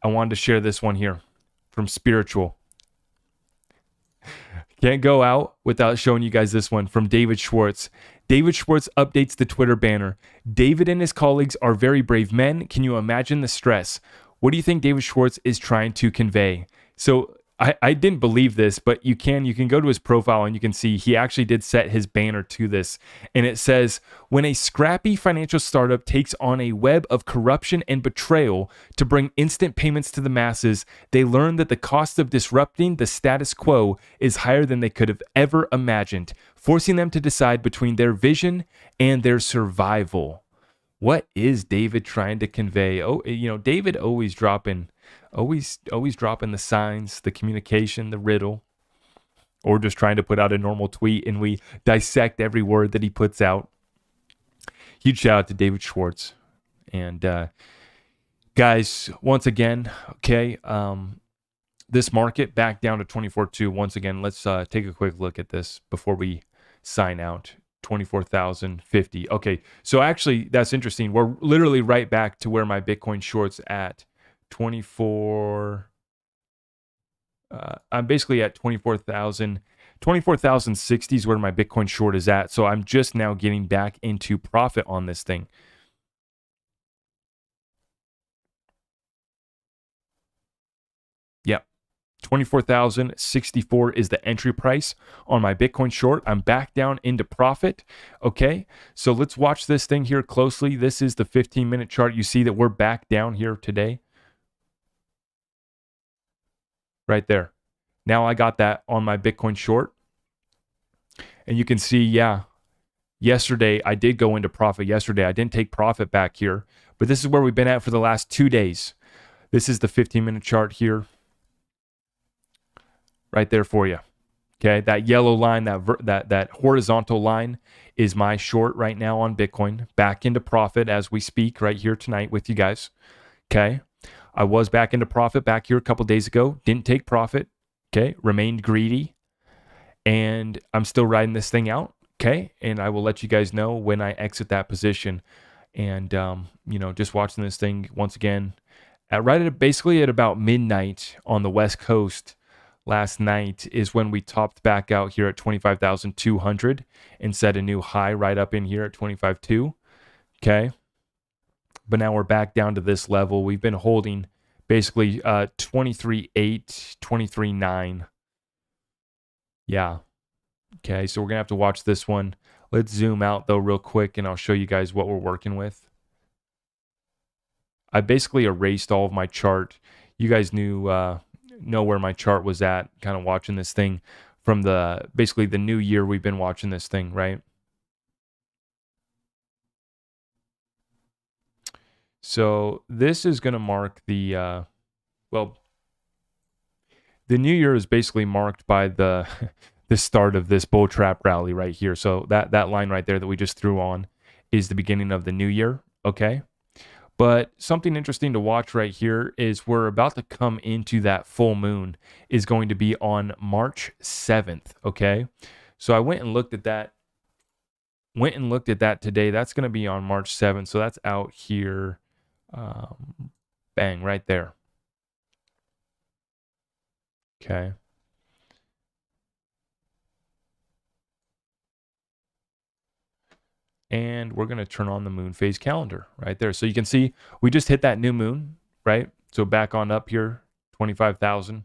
I wanted to share this one here from Spiritual. Can't go out without showing you guys this one from David Schwartz. David Schwartz updates the Twitter banner. David and his colleagues are very brave men. Can you imagine the stress? What do you think David Schwartz is trying to convey? So I didn't believe this, but you can go to his profile and you can see he actually did set his banner to this. And it says, when a scrappy financial startup takes on a web of corruption and betrayal to bring instant payments to the masses, they learn that the cost of disrupting the status quo is higher than they could have ever imagined, forcing them to decide between their vision and their survival. What is David trying to convey? Oh, David always dropping the signs, the communication, the riddle, or just trying to put out a normal tweet and we dissect every word that he puts out. Huge shout out to David Schwartz. And guys, once again, okay, this market back down to 24.2. Once again, let's take a quick look at this before we sign out. 24,050. Okay, so actually that's interesting. We're literally right back to where my Bitcoin short's at. 24. I'm basically at 24,000. 24,060 is where my Bitcoin short is at. So I'm just now getting back into profit on this thing. Yep. 24,064 is the entry price on my Bitcoin short. I'm back down into profit. Okay, so let's watch this thing here closely. This is the 15-minute chart. You see that we're back down here today. Right there. Now I got that on my Bitcoin short. And you can see, yeah, yesterday I did go into profit yesterday. I didn't take profit back here, but this is where we've been at for the last 2 days. This is the 15-minute chart here. Right there for you. Okay, that yellow line, that horizontal line is my short right now on Bitcoin. Back into profit as we speak right here tonight with you guys. Okay, I was back into profit back here a couple days ago. Didn't take profit. Okay, remained greedy, and I'm still riding this thing out. Okay, and I will let you guys know when I exit that position. And just watching this thing once again basically at about midnight on the West Coast last night is when we topped back out here at 25,200 and set a new high right up in here at 25.2. Okay, but now we're back down to this level. We've been holding basically 23.8, 23.9. Yeah. Okay, so we're gonna have to watch this one. Let's zoom out though real quick and I'll show you guys what we're working with. I basically erased all of my chart. You guys know where my chart was at, kind of watching this thing from basically the new year we've been watching this thing, right? So this is going to mark the new year is basically marked by the start of this bull trap rally right here. So that line right there that we just threw on is the beginning of the new year, okay? But something interesting to watch right here is we're about to come into that full moon is going to be on March 7th, okay? So I went and looked at that today. That's going to be on March 7th. So that's out here. Bang, right there. Okay. And we're going to turn on the moon phase calendar right there. So you can see we just hit that new moon, right? So back on up here, 25,000.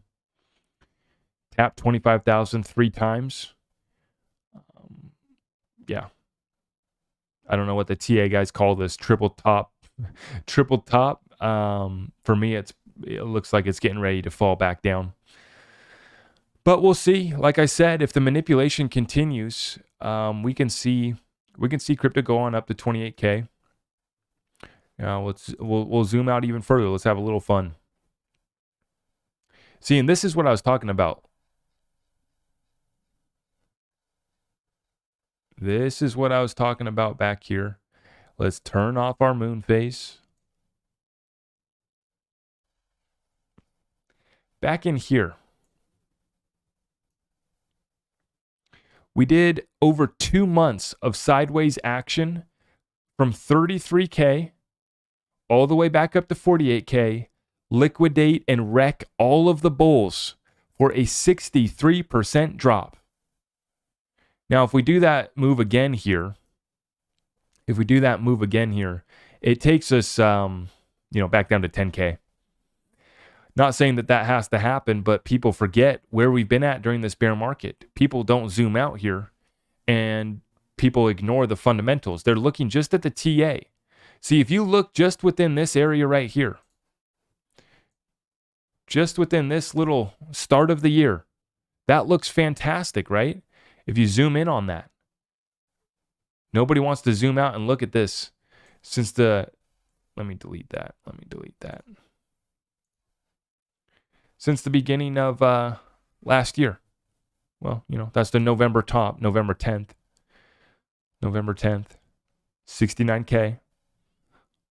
Tap 25,000 three times. Yeah. I don't know what the TA guys call this, triple top. Triple top. For me, it looks like it's getting ready to fall back down. But we'll see. Like I said, if the manipulation continues, we can see crypto go on up to 28K. We'll zoom out even further. Let's have a little fun. See, and this is what I was talking about. This is what I was talking about back here. Let's turn off our moon phase. Back in here, we did over 2 months of sideways action from 33K all the way back up to 48K, liquidate and wreck all of the bulls for a 63% drop. Now, if we do that move again here, it takes us, back down to 10K. Not saying that has to happen, but people forget where we've been at during this bear market. People don't zoom out here and people ignore the fundamentals. They're looking just at the TA. See, if you look just within this area right here, just within this little start of the year, that looks fantastic, right? If you zoom in on that. Nobody wants to zoom out and look at this let me delete that. Since the beginning of last year. Well, that's the November top, November 10th, 69K,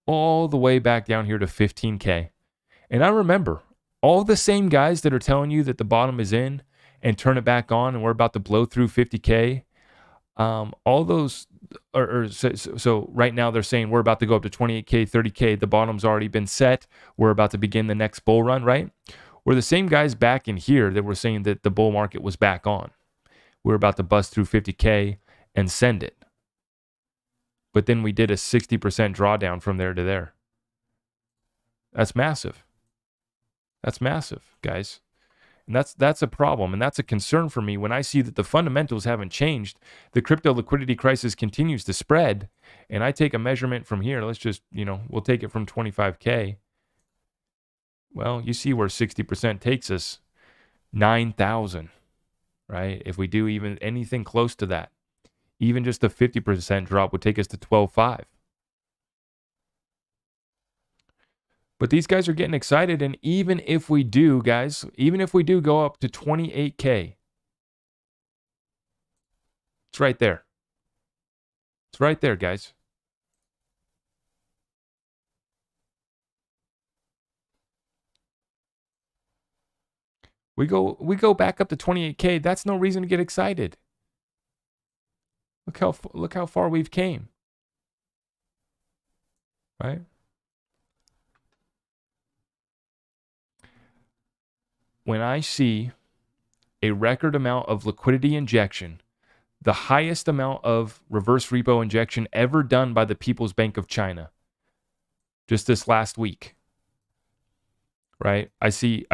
all the way back down here to 15K. And I remember all the same guys that are telling you that the bottom is in and turn it back on and we're about to blow through 50K. All those, so right now they're saying we're about to go up to 28K, 30K. The bottom's already been set. We're about to begin the next bull run, right? We're the same guys back in here that were saying that the bull market was back on. We're about to bust through 50K and send it. But then we did a 60% drawdown from there to there. That's massive. That's massive, guys. And that's a problem. And that's a concern for me when I see that the fundamentals haven't changed. The crypto liquidity crisis continues to spread. And I take a measurement from here. Let's just, we'll take it from 25K. Well, you see where 60% takes us, 9,000, right? If we do even anything close to that, even just a 50% drop would take us to 12.5. But these guys are getting excited, and even if we do, guys, go up to 28K, it's right there. It's right there, guys. We go back up to 28K. That's no reason to get excited. Look how far we've came. Right? When I see a record amount of liquidity injection, the highest amount of reverse repo injection ever done by the People's Bank of China, just this last week, right? I see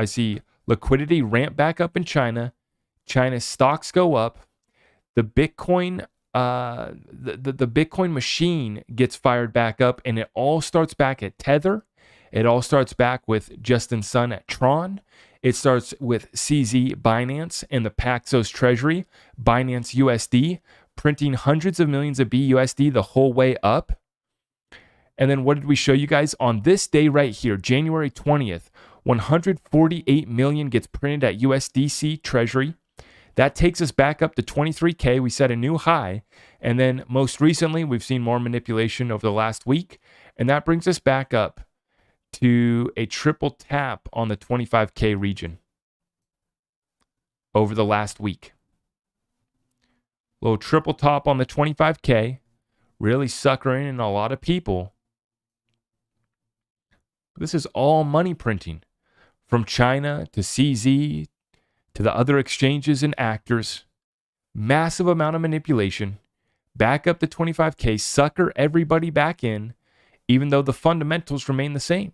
liquidity ramp back up in China. China's stocks go up. The Bitcoin, the Bitcoin machine gets fired back up, and it all starts back at Tether. It all starts back with Justin Sun at Tron. It starts with CZ Binance and the Paxos Treasury, Binance USD, printing hundreds of millions of BUSD the whole way up. And then what did we show you guys? On this day right here, January 20th, 148 million gets printed at USDC Treasury. That takes us back up to 23K. We set a new high. And then most recently, we've seen more manipulation over the last week. And that brings us back up to a triple tap on the 25K region over the last week. Little triple top on the 25K, really suckering in a lot of people. This is all money printing from China to CZ to the other exchanges and actors. Massive amount of manipulation. Back up to 25K, sucker everybody back in, even though the fundamentals remain the same.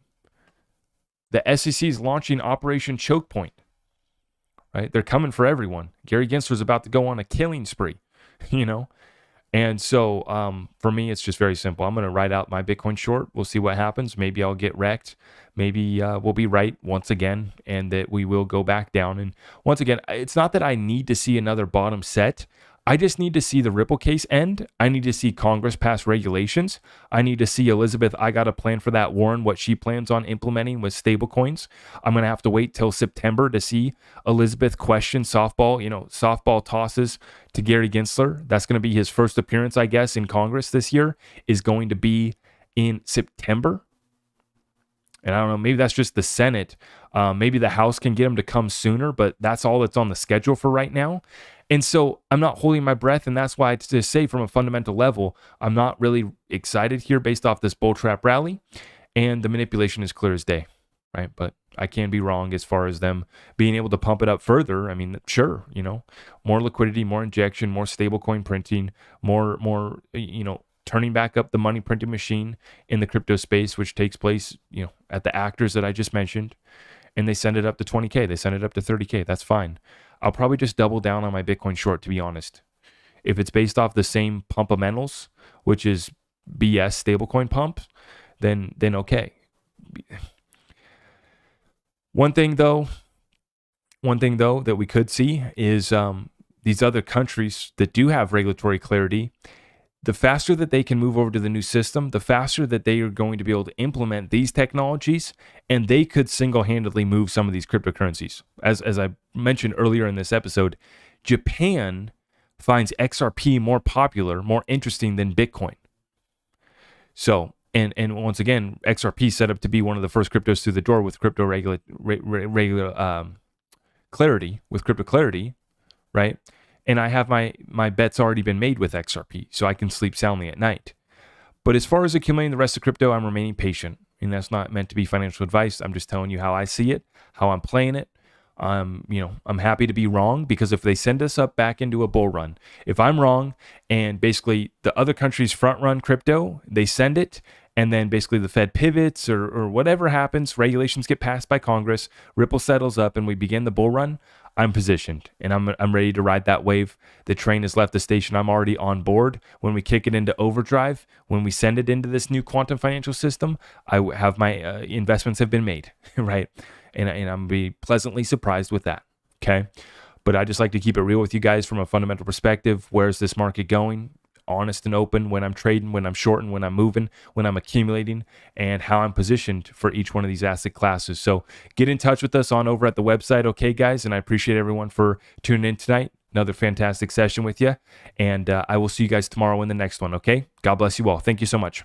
The SEC is launching Operation Choke Point, right? They're coming for everyone. Gary Gensler's about to go on a killing spree, you know? And so for me, it's just very simple. I'm going to ride out my Bitcoin short. We'll see what happens. Maybe I'll get wrecked. Maybe we'll be right once again, and that we will go back down. And once again, it's not that I need to see another bottom set. I just need to see the Ripple case end. I need to see Congress pass regulations. I need to see Elizabeth, I got a plan for that, Warren, what she plans on implementing with stablecoins. I'm going to have to wait till September to see Elizabeth question softball tosses to Gary Gensler. That's going to be his first appearance, I guess, in Congress this year, is going to be in September. And I don't know, maybe that's just the Senate. Maybe the House can get him to come sooner, but that's all that's on the schedule for right now. And so I'm not holding my breath, and that's why I just say from a fundamental level, I'm not really excited here based off this bull trap rally, and the manipulation is clear as day, right? But I can be wrong as far as them being able to pump it up further. I mean, sure, more liquidity, more injection, more stablecoin printing, more, turning back up the money printing machine in the crypto space, which takes place, at the actors that I just mentioned. And they send it up to 20K. They send it up to 30K. That's fine. I'll probably just double down on my Bitcoin short, to be honest. If it's based off the same pumpamentals, which is BS stablecoin pump, then okay. One thing though that we could see is these other countries that do have regulatory clarity, the faster that they can move over to the new system, the faster that they are going to be able to implement these technologies, and they could single-handedly move some of these cryptocurrencies. As I mentioned earlier in this episode, Japan finds XRP more popular, more interesting than Bitcoin. So, and once again, XRP set up to be one of the first cryptos through the door with crypto clarity, with crypto clarity, right? And I have my bets already been made with XRP, so I can sleep soundly at night. But as far as accumulating the rest of crypto, I'm remaining patient. And that's not meant to be financial advice. I'm just telling you how I see it, how I'm playing it. I'm happy to be wrong, because if they send us up back into a bull run, if I'm wrong and basically the other countries front run crypto, they send it, and then basically the Fed pivots or whatever happens, regulations get passed by Congress, Ripple settles up, and we begin the bull run, I'm positioned, and I'm ready to ride that wave. The train has left the station. I'm already on board. When we kick it into overdrive, when we send it into this new quantum financial system, I have my investments have been made, right? And I'm going to be pleasantly surprised with that, okay? But I just like to keep it real with you guys from a fundamental perspective. Where's this market going? Honest and open when I'm trading, when I'm shorting, when I'm moving, when I'm accumulating, and how I'm positioned for each one of these asset classes. So get in touch with us on over at the website, okay, guys? And I appreciate everyone for tuning in tonight. Another fantastic session with you. And I will see you guys tomorrow in the next one, okay? God bless you all. Thank you so much.